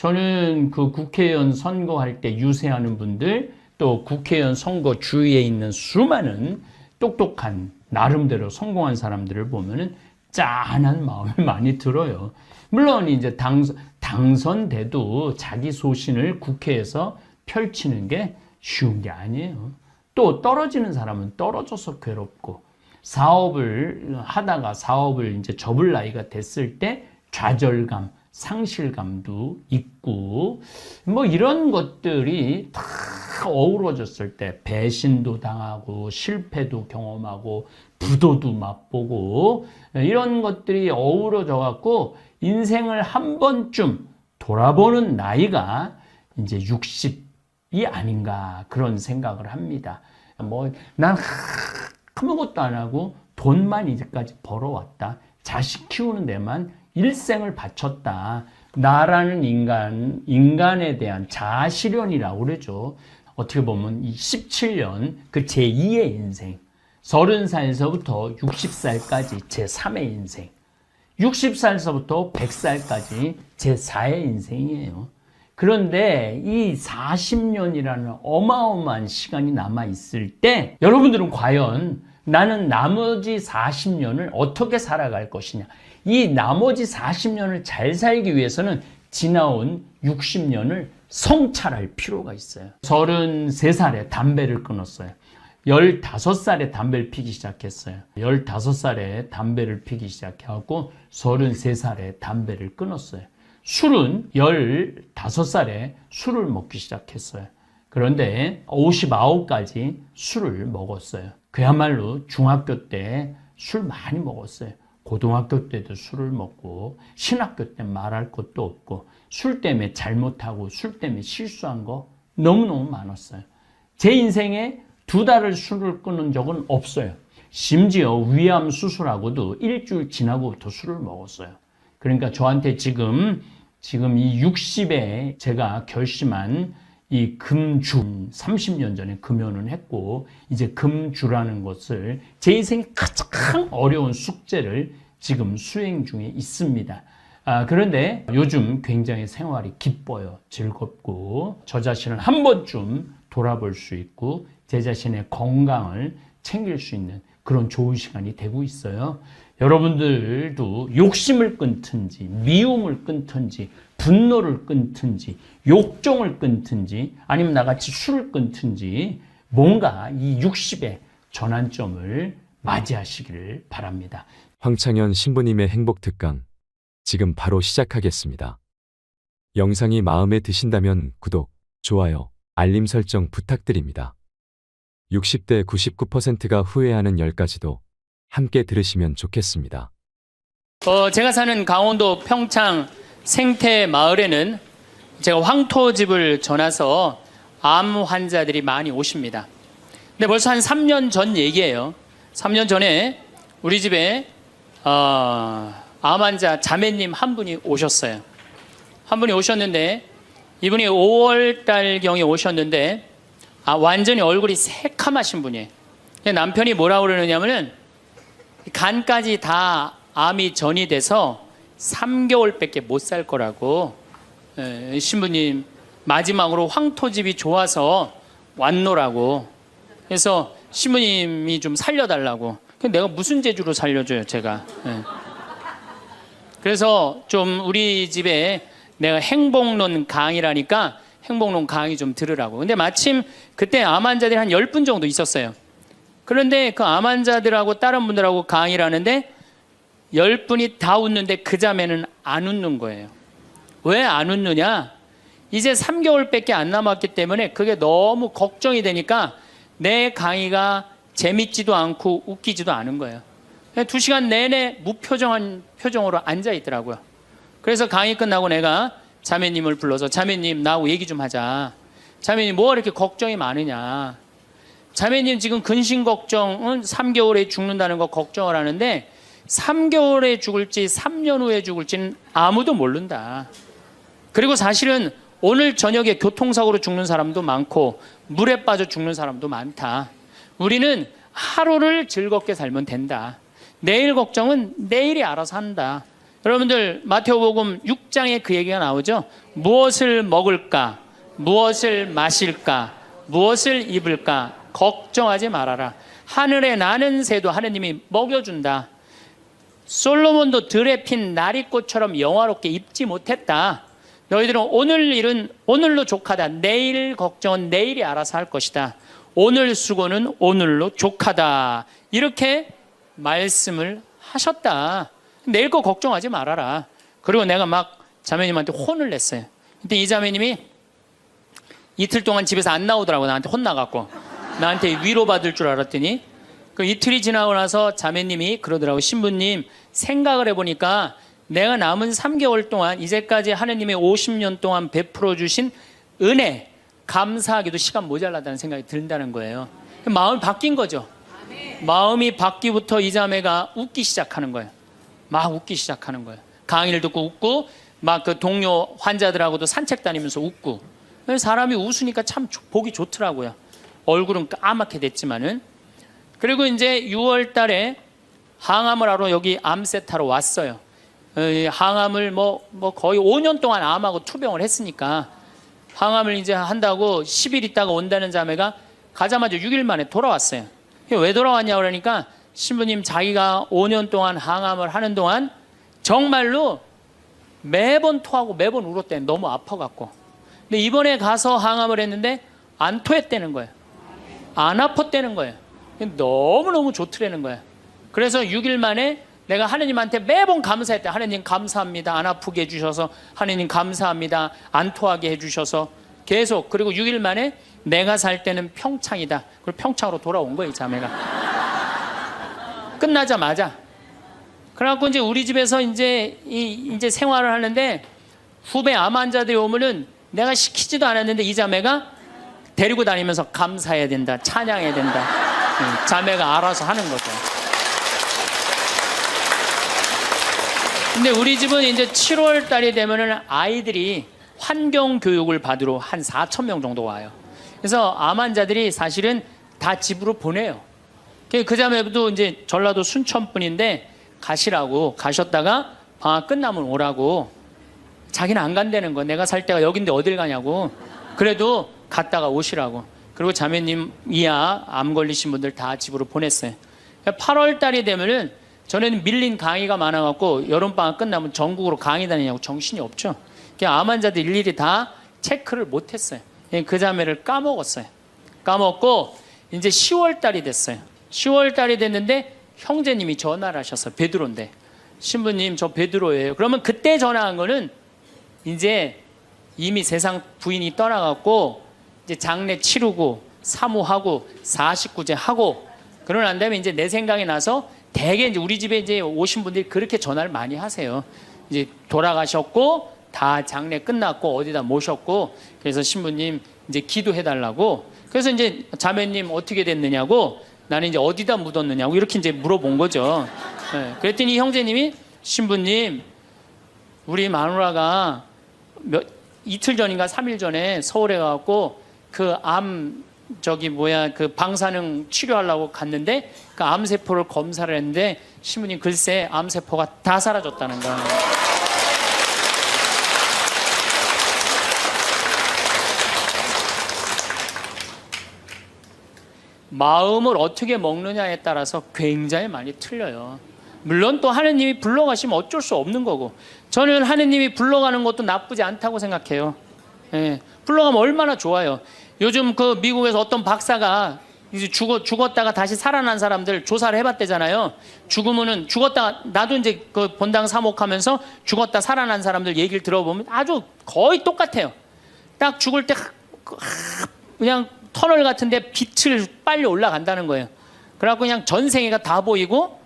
저는 그 국회의원 선거할 때 유세하는 분들, 또 국회의원 선거 주위에 있는 수많은 똑똑한 나름대로 성공한 사람들을 보면은 짠한 마음이 많이 들어요. 물론 이제 당선돼도 자기 소신을 국회에서 펼치는 게 쉬운 게 아니에요. 또 떨어지는 사람은 떨어져서 괴롭고, 사업을 하다가 사업을 이제 접을 나이가 됐을 때 좌절감, 상실감도 있고, 뭐 이런 것들이 다 어우러졌을 때 배신도 당하고 실패도 경험하고 부도도 맛보고, 이런 것들이 어우러져 갖고 인생을 한 번쯤 돌아보는 나이가 이제 60이 아닌가, 그런 생각을 합니다. 난 아무것도 안 하고 돈만 이제까지 벌어왔다. 자식 키우는 데만 일생을 바쳤다. 나라는 인간에 대한 자아실현이라고 그러죠. 어떻게 보면 이 17년, 그 제2의 인생, 30살에서부터 60살까지 제3의 인생, 60살에서부터 100살까지 제4의 인생이에요. 그런데 이 40년이라는 어마어마한 시간이 남아있을 때 여러분들은 과연 나는 나머지 40년을 어떻게 살아갈 것이냐, 이 나머지 40년을 잘 살기 위해서는 지나온 60년을 성찰할 필요가 있어요. 33살에 담배를 끊었어요. 15살에 담배를 피기 시작했어요. 15살에 담배를 피기 시작해갖고 33살에 담배를 끊었어요. 술은 15살에 술을 먹기 시작했어요. 그런데 59까지 술을 먹었어요. 그야말로 중학교 때 술 많이 먹었어요. 고등학교 때도 술을 먹고, 신학교 때 말할 것도 없고, 술 때문에 잘못하고 술 때문에 실수한 거 너무너무 많았어요. 제 인생에 2달을 술을 끊은 적은 없어요. 심지어 위암 수술하고도 일주일 지나고부터 술을 먹었어요. 그러니까 저한테 지금 이 60에 제가 결심한 이 금주, 30년 전에 금연을 했고, 이제 금주라는 것을 제 인생의 가장 어려운 숙제를 지금 수행 중에 있습니다. 그런데 요즘 굉장히 생활이 기뻐요. 즐겁고, 저 자신을 한 번쯤 돌아볼 수 있고, 제 자신의 건강을 챙길 수 있는 그런 좋은 시간이 되고 있어요. 여러분들도 욕심을 끊든지, 미움을 끊든지, 분노를 끊든지, 욕정을 끊든지, 아니면 나같이 술을 끊든지, 뭔가 이 60의 전환점을 맞이하시기를 바랍니다. 황창현 신부님의 행복특강, 지금 바로 시작하겠습니다. 영상이 마음에 드신다면 구독, 좋아요, 알림 설정 부탁드립니다. 60대 99%가 후회하는 10가지도 함께 들으시면 좋겠습니다. 제가 사는 강원도 평창 생태 마을에는 제가 황토집을 전해서 암 환자들이 많이 오십니다. 근데 벌써 한 3년 전 얘기예요. 3년 전에 우리 집에 암 환자 자매님 한 분이 오셨어요. 한 분이 오셨는데, 이분이 5월 달경에 오셨는데 완전히 얼굴이 새카마신 분이에요. 남편이 뭐라고 그러느냐면은 간까지 다 암이 전이 돼서 3개월밖에 못 살 거라고, 신부님 마지막으로 황토집이 좋아서 왔노라고. 그래서 신부님이 좀 살려달라고. 내가 무슨 재주로 살려줘요, 제가. 그래서 좀 우리 집에 내가 행복론 강의라니까 행복론 강의 좀 들으라고. 근데 마침 그때 암 환자들이 한 10분 정도 있었어요. 그런데 그 암 환자들하고 다른 분들하고 강의를 하는데 10분이 다 웃는데 그 자매는 안 웃는 거예요. 왜 안 웃느냐? 이제 3개월밖에 안 남았기 때문에 그게 너무 걱정이 되니까 내 강의가 재밌지도 않고 웃기지도 않은 거예요. 2시간 내내 무표정한 표정으로 앉아 있더라고요. 그래서 강의 끝나고 내가 자매님을 불러서, 자매님 나하고 얘기 좀 하자. 자매님 뭐가 이렇게 걱정이 많으냐. 자매님 지금 근심 걱정은 3개월에 죽는다는 거 걱정을 하는데 3개월에 죽을지 3년 후에 죽을지는 아무도 모른다. 그리고 사실은 오늘 저녁에 교통사고로 죽는 사람도 많고 물에 빠져 죽는 사람도 많다. 우리는 하루를 즐겁게 살면 된다. 내일 걱정은 내일이 알아서 한다. 여러분들 마태복음 6장에 그 얘기가 나오죠. 무엇을 먹을까? 무엇을 마실까? 무엇을 입을까? 걱정하지 말아라. 하늘에 나는 새도 하느님이 먹여준다. 솔로몬도 들에 핀 나리꽃처럼 영화롭게 입지 못했다. 너희들은 오늘 일은 오늘로 족하다. 내일 걱정은 내일이 알아서 할 것이다. 오늘 수고는 오늘로 족하다. 이렇게 말씀을 하셨다. 내일 거 걱정하지 말아라. 그리고 내가 막 자매님한테 혼을 냈어요. 근데 이 자매님이 이틀 동안 집에서 안 나오더라고. 나한테 혼나갖고. 나한테 위로받을 줄 알았더니 그 이틀이 지나고 나서 자매님이 그러더라고. 신부님, 생각을 해보니까 내가 남은 3개월 동안 이제까지 하느님의 50년 동안 베풀어 주신 은혜, 감사하기도 시간 모자라다는 생각이 든다는 거예요. 마음이 바뀐 거죠. 마음이 바뀌부터 이 자매가 웃기 시작하는 거예요. 막 웃기 시작하는 거예요. 강의를 듣고 웃고 막 그 동료 환자들하고도 산책 다니면서 웃고. 사람이 웃으니까 참 보기 좋더라고요. 얼굴은 까맣게 됐지만은. 그리고 이제 6월 달에 항암을 하러 여기 암세타로 왔어요. 항암을 뭐 거의 5년 동안 암하고 투병을 했으니까 항암을 이제 한다고 10일 있다가 온다는 자매가 가자마자 6일 만에 돌아왔어요. 왜 돌아왔냐 그러니까 신부님, 자기가 5년 동안 항암을 하는 동안 정말로 매번 토하고 매번 울었대. 너무 아파갖고. 근데 이번에 가서 항암을 했는데 안 토했다는 거예요. 안 아팠다는 거예요. 너무너무 좋더라는 거예요. 그래서 6일 만에 내가 하느님한테 매번 감사했다. 하느님 감사합니다. 안 아프게 해주셔서. 하느님 감사합니다. 안 토하게 해주셔서. 계속. 그리고 6일 만에 내가 살 때는 평창이다. 그리고 평창으로 돌아온 거예요, 이 자매가. 끝나자마자. 그래갖고 이제 우리 집에서 이제 생활을 하는데 후배 암 환자들이 오면은 내가 시키지도 않았는데 이 자매가 데리고 다니면서 감사해야 된다. 찬양해야 된다. 자매가 알아서 하는 거죠. 근데 우리 집은 이제 7월 달이 되면은 아이들이 환경 교육을 받으러 한 4천 명 정도 와요. 그래서 암 환자들이 사실은 다 집으로 보내요. 그 자매도 이제 전라도 순천 분인데 가시라고 가셨다가 방학 끝나면 오라고. 자기는 안 간다는 거. 내가 살 때가 여긴데 어딜 가냐고. 그래도 갔다가 오시라고. 그리고 자매님 이하 암 걸리신 분들 다 집으로 보냈어요. 8월 달이 되면은 전에는 밀린 강의가 많아갖고 여름방학 끝나면 전국으로 강의 다니냐고 정신이 없죠. 암 환자들 일일이 다 체크를 못했어요. 그 자매를 까먹었어요. 까먹고 이제 10월 달이 됐어요. 10월 달이 됐는데 형제님이 전화를 하셨어요. 베드로인데. 신부님, 저 베드로예요. 그러면 그때 전화한 거는 이제 이미 세상 부인이 떠나갖고 이제 장례 치르고 사모하고 49제 하고 그러고 난 다음에 이제 내 생각이 나서 대개 이제 우리 집에 이제 오신 분들이 그렇게 전화를 많이 하세요. 이제 돌아가셨고 다 장례 끝났고 어디다 모셨고 그래서 신부님 이제 기도해달라고. 그래서 이제 자매님 어떻게 됐느냐고 나는 이제 어디다 묻었느냐고 이렇게 이제 물어본 거죠. 네. 그랬더니 형제님이 신부님, 우리 마누라가 이틀 전인가 3일 전에 서울에 가갖고 그 그 방사능 치료하려고 갔는데 그 암세포를 검사를 했는데 신부님 글쎄 암세포가 다 사라졌다는 거야. 마음을 어떻게 먹느냐에 따라서 굉장히 많이 틀려요. 물론 또 하느님이 불러가시면 어쩔 수 없는 거고 저는 하느님이 불러가는 것도 나쁘지 않다고 생각해요. 예, 불러가면 얼마나 좋아요. 요즘 그 미국에서 어떤 박사가 이제 죽었다가 다시 살아난 사람들 조사를 해봤대잖아요. 죽으면은 죽었다가 나도 이제 그 본당 사목하면서 죽었다 살아난 사람들 얘기를 들어보면 아주 거의 똑같아요. 딱 죽을 때 그냥 터널 같은데 빛을 빨리 올라간다는 거예요. 그래갖고 그냥 전생애가 다 보이고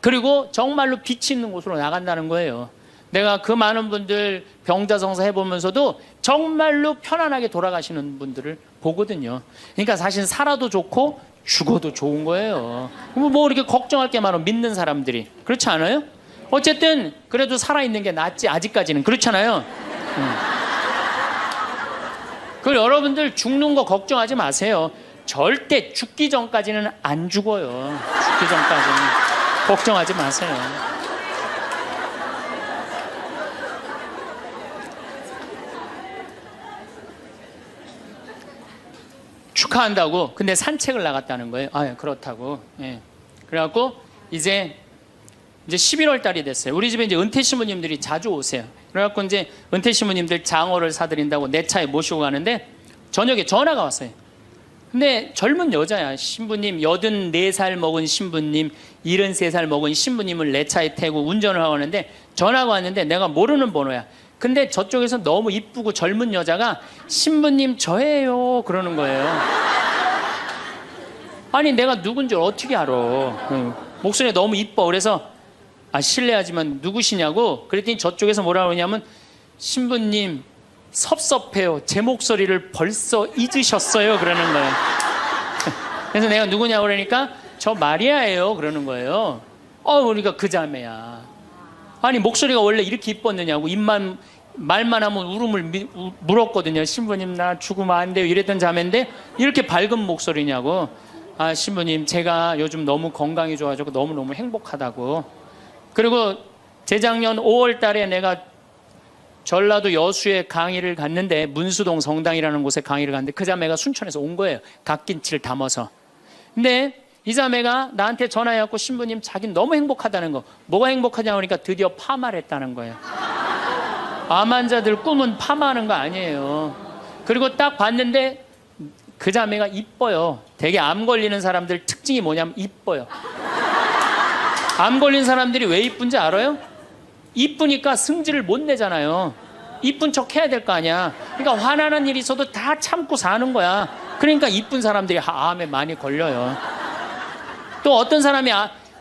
그리고 정말로 빛이 있는 곳으로 나간다는 거예요. 내가 그 많은 분들 병자성사 해보면서도 정말로 편안하게 돌아가시는 분들을 보거든요. 그러니까 사실 살아도 좋고 죽어도 좋은 거예요. 뭐 이렇게 걱정할 게 많아 믿는 사람들이. 그렇지 않아요? 어쨌든 그래도 살아있는 게 낫지 아직까지는. 그렇잖아요. 그 여러분들 죽는 거 걱정하지 마세요. 절대 죽기 전까지는 안 죽어요. 죽기 전까지는 걱정하지 마세요. 축하한다고. 근데 산책을 나갔다는 거예요. 아, 그렇다고. 예. 그래갖고 이제 11월 달이 됐어요. 우리 집에 이제 은퇴 신부님들이 자주 오세요. 그래갖고 이제 은퇴 신부님들 장어를 사드린다고 내 차에 모시고 가는데 저녁에 전화가 왔어요. 근데 젊은 여자야. 신부님, 84살 먹은 신부님, 73살 먹은 신부님을 내 차에 태우고 운전을 하고 하는데 전화가 왔는데 내가 모르는 번호야. 근데 저쪽에서 너무 이쁘고 젊은 여자가 신부님 저예요 그러는 거예요. 아니 내가 누군지 어떻게 알아. 목소리가 너무 이뻐. 그래서 실례하지만 누구시냐고 그랬더니 저쪽에서 뭐라 그러냐면 신부님 섭섭해요. 제 목소리를 벌써 잊으셨어요 그러는 거예요. 그래서 내가 누구냐고 그러니까 저 마리아예요 그러는 거예요. 그러니까 그 자매야. 아니 목소리가 원래 이렇게 이뻤느냐고. 말만 하면 울음을 물었거든요. 신부님 나 죽으면 안 돼요 이랬던 자매인데 이렇게 밝은 목소리냐고. 신부님 제가 요즘 너무 건강이 좋아지고 너무너무 행복하다고. 그리고 재작년 5월 달에 내가 전라도 여수에 강의를 갔는데 문수동 성당이라는 곳에 강의를 갔는데 그 자매가 순천에서 온 거예요. 갓김치를 담아서. 근데 이 자매가 나한테 전화해갖고 신부님 자기는 너무 행복하다는 거. 뭐가 행복하냐고 하니까 드디어 파마를 했다는 거예요. 암 환자들 꿈은 파마하는 거 아니에요. 그리고 딱 봤는데 그 자매가 이뻐요. 되게 암 걸리는 사람들 특징이 뭐냐면 이뻐요. 암 걸린 사람들이 왜 이쁜지 알아요? 이쁘니까 승질을 못 내잖아요. 이쁜 척 해야 될 거 아니야. 그러니까 화나는 일이 있어도 다 참고 사는 거야. 그러니까 이쁜 사람들이 암에 많이 걸려요. 또 어떤 사람이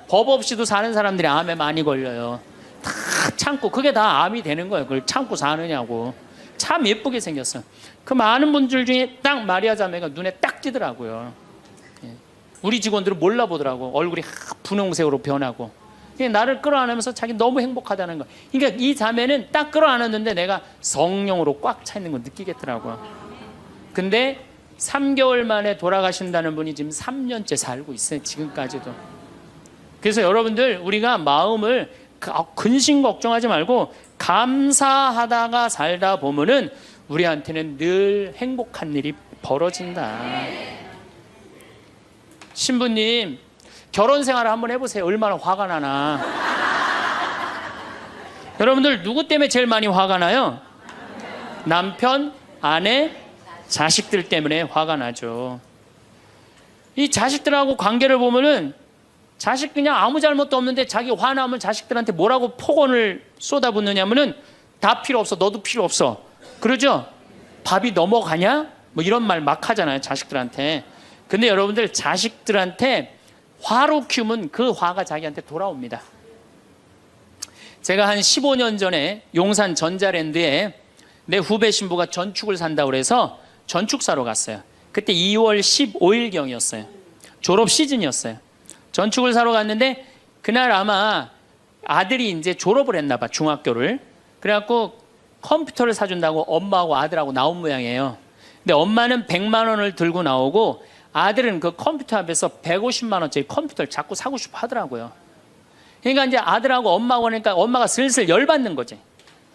법 없이도 사는 사람들이 암에 많이 걸려요. 다 참고. 그게 다 암이 되는 거예요. 그걸 참고 사느냐고. 참 예쁘게 생겼어. 그 많은 분들 중에 딱 마리아 자매가 눈에 딱 띄더라고요. 우리 직원들은 몰라보더라고. 얼굴이 분홍색으로 변하고. 나를 끌어안으면서 자기 너무 행복하다는 거. 그러니까 이 자매는 딱 끌어안았는데 내가 성령으로 꽉 차 있는 거 느끼겠더라고요. 근데 3개월 만에 돌아가신다는 분이 지금 3년째 살고 있어요. 지금까지도. 그래서 여러분들 우리가 마음을 근심 걱정하지 말고 감사하다가 살다 보면은 우리한테는 늘 행복한 일이 벌어진다. 신부님 결혼 생활을 한번 해보세요. 얼마나 화가 나나. 여러분들 누구 때문에 제일 많이 화가 나요? 남편, 아내, 자식들 때문에 화가 나죠. 이 자식들하고 관계를 보면은 자식 그냥 아무 잘못도 없는데 자기 화나면 자식들한테 뭐라고 폭언을 쏟아붓느냐면은 다 필요 없어. 너도 필요 없어. 그러죠? 밥이 넘어가냐? 뭐 이런 말 막 하잖아요. 자식들한테. 근데 여러분들 자식들한테 화로 키우면 그 화가 자기한테 돌아옵니다. 제가 한 15년 전에 용산 전자랜드에 내 후배 신부가 전축을 산다고 그래서 전축 사러 갔어요. 그때 2월 15일경이었어요. 졸업 시즌이었어요. 전축을 사러 갔는데 그날 아마 아들이 이제 졸업을 했나 봐. 중학교를. 그래갖고 컴퓨터를 사준다고 엄마하고 아들하고 나온 모양이에요. 근데 엄마는 100만 원을 들고 나오고 아들은 그 컴퓨터 앞에서 150만 원짜리 컴퓨터를 자꾸 사고 싶어 하더라고요. 그러니까 이제 아들하고 엄마가 오니까 엄마가 슬슬 열받는 거지.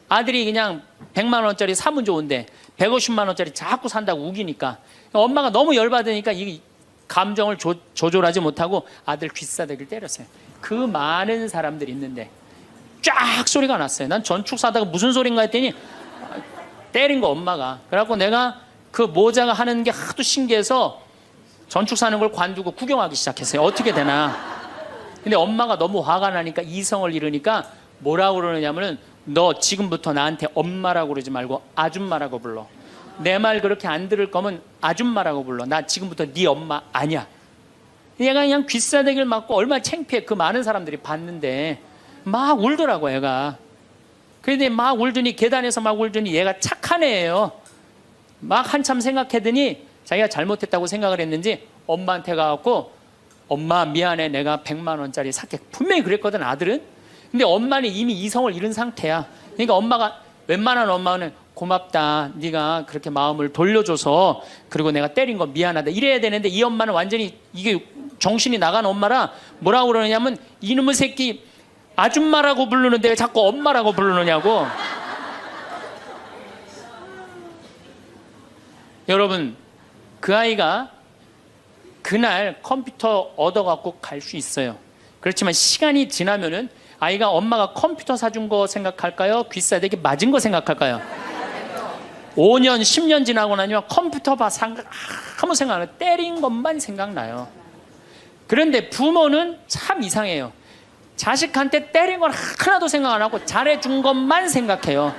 아들이 그냥 100만 원짜리 사면 좋은데 150만 원짜리 자꾸 산다고 우기니까 엄마가 너무 열받으니까 이 감정을 조절하지 못하고 아들 귀싸대기를 때렸어요. 그 많은 사람들이 있는데 쫙 소리가 났어요. 난 전축 사다가 무슨 소린가 했더니 때린 거 엄마가. 그래갖고 내가 그 모자가 하는 게 하도 신기해서 전축 사는 걸 관두고 구경하기 시작했어요. 어떻게 되나. 근데 엄마가 너무 화가 나니까 이성을 잃으니까 뭐라고 그러느냐면은 너 지금부터 나한테 엄마라고 그러지 말고 아줌마라고 불러. 내 말 그렇게 안 들을 거면 아줌마라고 불러. 나 지금부터 네 엄마 아니야. 얘가 그냥 귀싸대기를 맞고 얼마나 창피해. 그 많은 사람들이 봤는데 막 울더라고 애가. 그런데 막 울더니 계단에서 막 울더니 얘가 착한 애예요. 막 한참 생각하더니 자기가 잘못했다고 생각을 했는지 엄마한테 가갖고 엄마 미안해 내가 100만 원짜리 살게. 분명히 그랬거든 아들은. 근데 엄마는 이미 이성을 잃은 상태야. 그러니까 엄마가 웬만한 엄마는 고맙다 네가 그렇게 마음을 돌려줘서 그리고 내가 때린 거 미안하다 이래야 되는데 이 엄마는 완전히 이게 정신이 나간 엄마라 뭐라고 그러냐면 이놈의 새끼 아줌마라고 부르는데 왜 자꾸 엄마라고 부르느냐고. 여러분 그 아이가 그날 컴퓨터 얻어갖고 갈 수 있어요. 그렇지만 시간이 지나면은 아이가 엄마가 컴퓨터 사준 거 생각할까요? 귀싸대기 맞은 거 생각할까요? 5년, 10년 지나고 나면 컴퓨터 아무 생각 안 해요. 때린 것만 생각나요. 그런데 부모는 참 이상해요. 자식한테 때린 건 하나도 생각 안 하고 잘해준 것만 생각해요.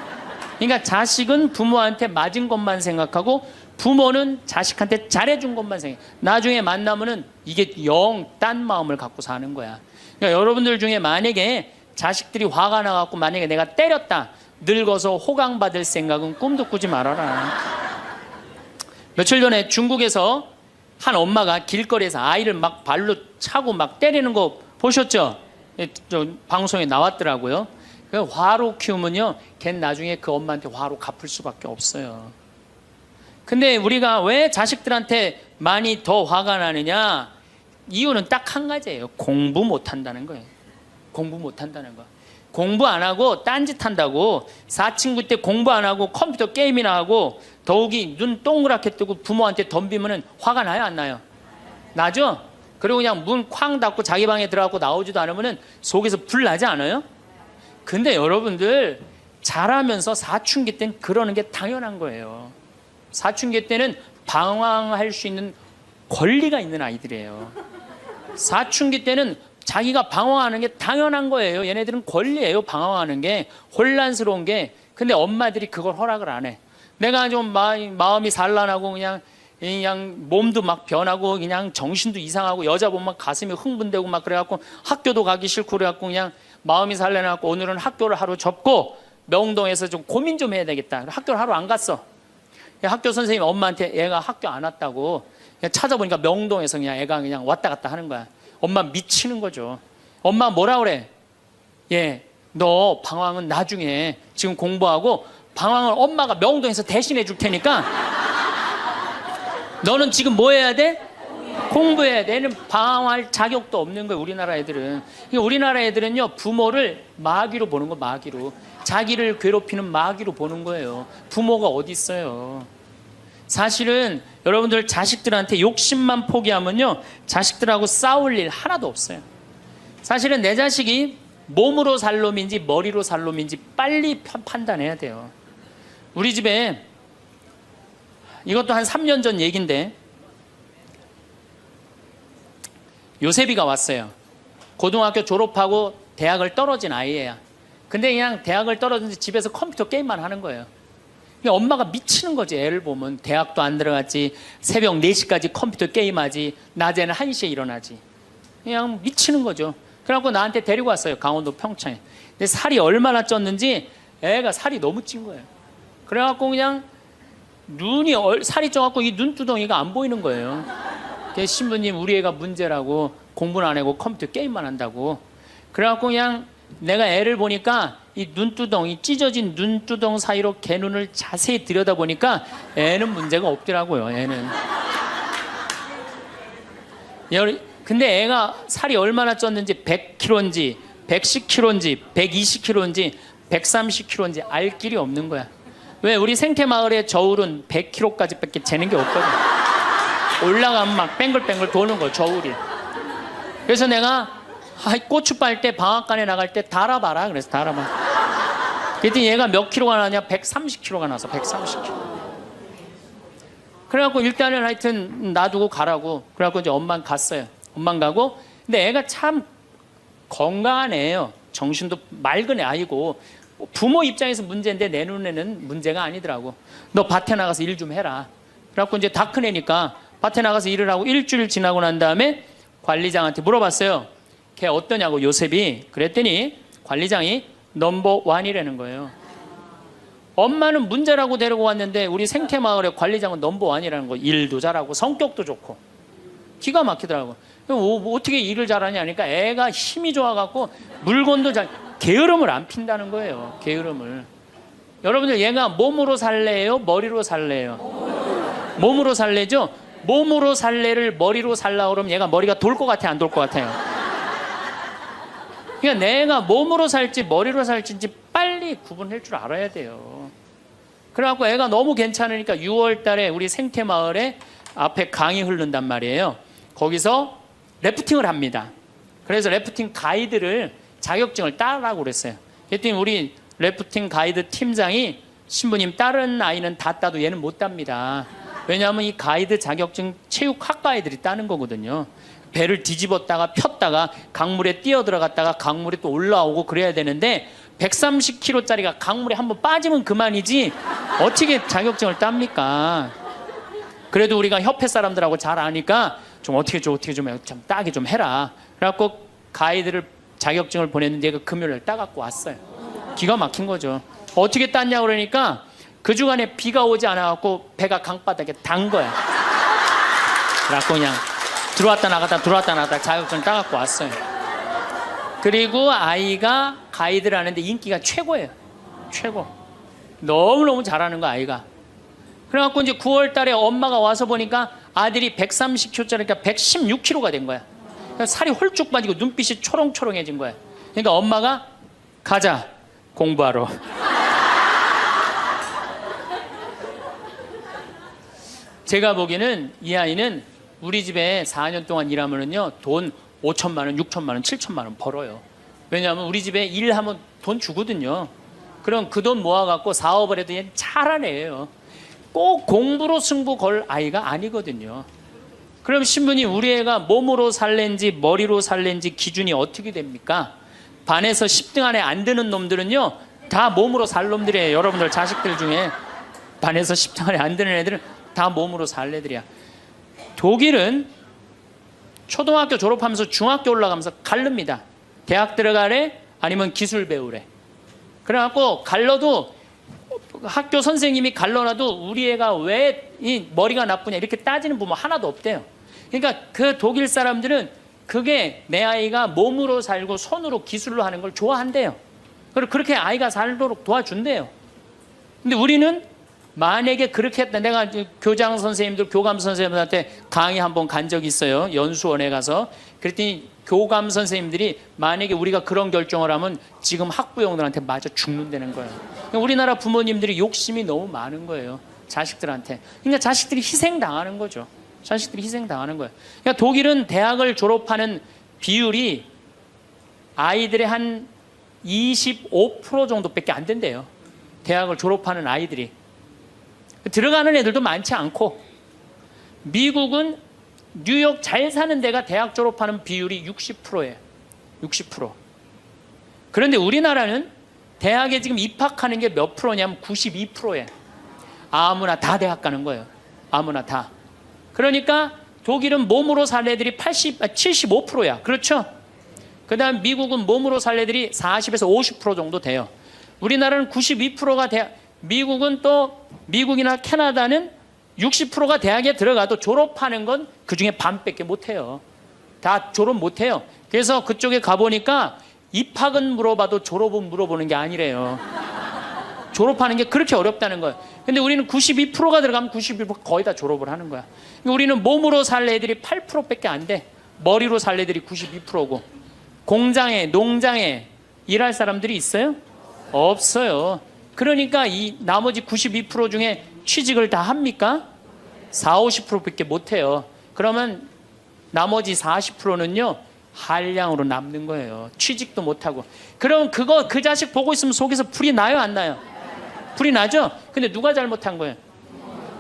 그러니까 자식은 부모한테 맞은 것만 생각하고 부모는 자식한테 잘해준 것만 생각해요. 나중에 만나면은 이게 영 딴 마음을 갖고 사는 거야. 그러니까 여러분들 중에 만약에 자식들이 화가 나갖고 만약에 내가 때렸다, 늙어서 호강받을 생각은 꿈도 꾸지 말아라. 며칠 전에 중국에서 한 엄마가 길거리에서 아이를 막 발로 차고 막 때리는 거 보셨죠? 방송에 나왔더라고요. 화로 키우면요, 걔는 나중에 그 엄마한테 화로 갚을 수밖에 없어요. 근데 우리가 왜 자식들한테 많이 더 화가 나느냐? 이유는 딱 한 가지예요. 공부 못한다는 거예요. 공부 못한다는 거. 공부 안 하고 딴짓 한다고, 사친구 때 공부 안 하고 컴퓨터 게임이나 하고 더욱이 눈 동그랗게 뜨고 부모한테 덤비면 화가 나요, 안 나요? 나죠? 그리고 그냥 문 쾅 닫고 자기 방에 들어가고 나오지도 않으면 속에서 불 나지 않아요? 근데 여러분들 자라면서 사춘기 때는 그러는 게 당연한 거예요. 사춘기 때는 방황할 수 있는 권리가 있는 아이들이에요. 사춘기 때는 자기가 방황하는 게 당연한 거예요. 얘네들은 권리예요, 방황하는 게. 혼란스러운 게. 근데 엄마들이 그걸 허락을 안 해. 내가 좀 마음이 산란하고 그냥 몸도 막 변하고 그냥 정신도 이상하고 여자 보면 가슴이 흥분되고 막 그래갖고 학교도 가기 싫고 그래갖고 그냥 마음이 산란해갖고 오늘은 학교를 하루 접고 명동에서 좀 고민 좀 해야 되겠다. 학교를 하루 안 갔어. 학교 선생님이 엄마한테 애가 학교 안 왔다고 찾아보니까 명동에서 그냥 애가 그냥 왔다 갔다 하는 거야. 엄마 미치는 거죠. 엄마 뭐라 그래? 너 방황은 나중에 지금 공부하고 방황을 엄마가 명동에서 대신해 줄 테니까 너는 지금 뭐 해야 돼? 공부해야 돼. 얘는 방황할 자격도 없는 거예요, 우리나라 애들은. 우리나라 애들은요, 부모를 마귀로 보는 거, 마귀로. 자기를 괴롭히는 마귀로 보는 거예요. 부모가 어디 있어요? 사실은 여러분들 자식들한테 욕심만 포기하면요, 자식들하고 싸울 일 하나도 없어요. 사실은 내 자식이 몸으로 살 놈인지 머리로 살 놈인지 빨리 판단해야 돼요. 우리 집에 이것도 한 3년 전 얘기인데 요셉이가 왔어요. 고등학교 졸업하고 대학을 떨어진 아이예요. 근데 그냥 대학을 떨어진지 집에서 컴퓨터 게임만 하는 거예요. 엄마가 미치는 거지. 애를 보면 대학도 안 들어갔지, 새벽 4시까지 컴퓨터 게임하지, 낮에는 1시에 일어나지. 그냥 미치는 거죠. 그래갖고 나한테 데리고 왔어요, 강원도 평창에. 근데 살이 얼마나 쪘는지 애가 살이 너무 찐 거예요. 그래갖고 그냥 눈이 살이 쪄갖고 이 눈두덩이가 안 보이는 거예요. 신부님, 우리 애가 문제라고, 공부는 안 하고 컴퓨터 게임만 한다고. 그래갖고 그냥 내가 애를 보니까 이 눈두덩이, 찢어진 눈두덩 사이로 걔 눈을 자세히 들여다보니까 애는 문제가 없더라고요. 애는. 근데 애가 살이 얼마나 쪘는지, 100kg인지 110kg인지 120kg인지 130kg인지 알 길이 없는 거야. 왜? 우리 생태마을의 저울은 100kg까지 밖에 재는 게 없거든. 올라가면 막 뱅글뱅글 도는 거야, 저울이. 그래서 내가 고추 빨 때 방앗간에 나갈 때 달아봐라. 그래서 달아봐. 그랬더니 얘가 몇 킬로가 나냐? 130kg가 나서 130kg. 그래갖고 일단은 하여튼 놔두고 가라고. 그래갖고 이제 엄마는 갔어요. 엄마는 가고. 근데 애가 참 건강한 애예요. 정신도 맑은 애 아이고. 부모 입장에서 문제인데 내 눈에는 문제가 아니더라고. 너 밭에 나가서 일 좀 해라. 그래갖고 이제 다 큰 애니까 밭에 나가서 일을 하고 일주일 지나고 난 다음에 관리장한테 물어봤어요. 걔 어떠냐고, 요셉이. 그랬더니 관리장이 넘버 1이라는 거예요. 엄마는 문제라고 데리고 왔는데 우리 생태마을의 관리장은 넘버 1이라는 거. 일도 잘하고 성격도 좋고 기가 막히더라고. 어떻게 일을 잘하냐 하니까 애가 힘이 좋아갖고 물건도 게으름을 안 핀다는 거예요. 게으름을. 여러분들, 얘가 몸으로 살래요, 머리로 살래요? 몸으로 살래죠? 몸으로 살래를 머리로 살라고 그러면 얘가 머리가 돌 것 같아, 안 돌 것 같아요? 그러니까 내가 몸으로 살지 머리로 살지 빨리 구분할 줄 알아야 돼요. 그래갖고 애가 너무 괜찮으니까 6월 달에 우리 생태마을에 앞에 강이 흐른단 말이에요. 거기서 래프팅을 합니다. 그래서 래프팅 가이드를 자격증을 따라고 그랬어요. 그랬더니 우리 래프팅 가이드 팀장이 신부님 다른 아이는 다 따도 얘는 못 땁니다. 왜냐하면 이 가이드 자격증 체육학과 애들이 따는 거거든요. 배를 뒤집었다가 폈다가 강물에 뛰어 들어갔다가 강물에 또 올라오고 그래야 되는데 130kg짜리가 강물에 한번 빠지면 그만이지 어떻게 자격증을 땁니까? 그래도 우리가 협회 사람들하고 잘 아니까 좀 어떻게 좀 따게 좀 해라. 그래갖고 가이드를 자격증을 보냈는데 얘가 금요일날 따갖고 왔어요. 기가 막힌 거죠. 어떻게 땄냐 그러니까 그 주간에 비가 오지 않아갖고 배가 강바닥에 단 거야. 그래갖고 그냥 들어왔다 나갔다 자격증 따갖고 왔어요. 그리고 아이가 가이드를 하는데 인기가 최고예요. 최고. 너무너무 잘하는 거 아이가. 그래갖고 이제 9월 달에 엄마가 와서 보니까 아들이 130kg짜리니까 116kg가 된 거야. 살이 홀쭉 빠지고 눈빛이 초롱초롱해진 거야. 그러니까 엄마가 가자 공부하러. 제가 보기에는 이 아이는 우리 집에 4년 동안 일하면은요 돈 5천만 원, 6천만 원, 7천만 원 벌어요. 왜냐하면 우리 집에 일하면 돈 주거든요. 그럼 그 돈 모아갖고 사업을 해도 얘는 잘하는 애예요. 꼭 공부로 승부 걸 아이가 아니거든요. 그럼 신부님 우리 애가 몸으로 살랜지 머리로 살랜지 기준이 어떻게 됩니까? 반에서 10등 안에 안 드는 놈들은요 다 몸으로 살 놈들이에요. 여러분들 자식들 중에 반에서 10등 안에 안 드는 애들은 다 몸으로 살 애들이야. 독일은 초등학교 졸업하면서 중학교 올라가면서 갈릅니다. 대학 들어가래 아니면 기술 배우래. 그래갖고 갈러도 학교 선생님이 갈러놔도 우리 애가 왜 이 머리가 나쁘냐 이렇게 따지는 부모 하나도 없대요. 그러니까 그 독일 사람들은 그게 내 아이가 몸으로 살고 손으로 기술로 하는 걸 좋아한대요. 그리고 그렇게 아이가 살도록 도와준대요. 근데 우리는 만약에 그렇게 했다. 내가 교장 선생님들, 교감 선생님들한테 강의 한번 간 적이 있어요. 연수원에 가서. 그랬더니 교감 선생님들이 만약에 우리가 그런 결정을 하면 지금 학부형들한테 맞아 죽는다는 거예요. 우리나라 부모님들이 욕심이 너무 많은 거예요. 자식들한테. 그러니까 자식들이 희생당하는 거죠. 자식들이 희생당하는 거예요. 그러니까 독일은 대학을 졸업하는 비율이 아이들의 한 25% 정도밖에 안 된대요. 대학을 졸업하는 아이들이. 들어가는 애들도 많지 않고, 미국은 뉴욕 잘 사는 데가 대학 졸업하는 비율이 60%예요. 60%. 그런데 우리나라는 대학에 지금 입학하는 게 몇 프로냐면 92%예요. 아무나 다 대학 가는 거예요. 아무나 다. 그러니까 독일은 몸으로 살 애들이 75%야. 그렇죠? 그 다음 미국은 몸으로 살 애들이 40에서 50% 정도 돼요. 우리나라는 92%가 대학, 미국이나 캐나다는 60%가 대학에 들어가도 졸업하는 건 그중에 반밖에 못해요. 다 졸업 못해요. 그래서 그쪽에 가보니까 입학은 물어봐도 졸업은 물어보는 게 아니래요. 졸업하는 게 그렇게 어렵다는 거예요. 근데 우리는 92%가 들어가면 92% 거의 다 졸업을 하는 거야. 우리는 몸으로 살 애들이 8%밖에 안 돼. 머리로 살 애들이 92%고. 공장에, 농장에 일할 사람들이 있어요? 없어요. 그러니까 이 나머지 92% 중에 취직을 다 합니까? 40, 50%밖에 못해요. 그러면 나머지 40%는요 한량으로 남는 거예요. 취직도 못하고. 그럼 그 자식 보고 있으면 속에서 불이 나요 안 나요? 불이 나죠? 근데 누가 잘못한 거예요?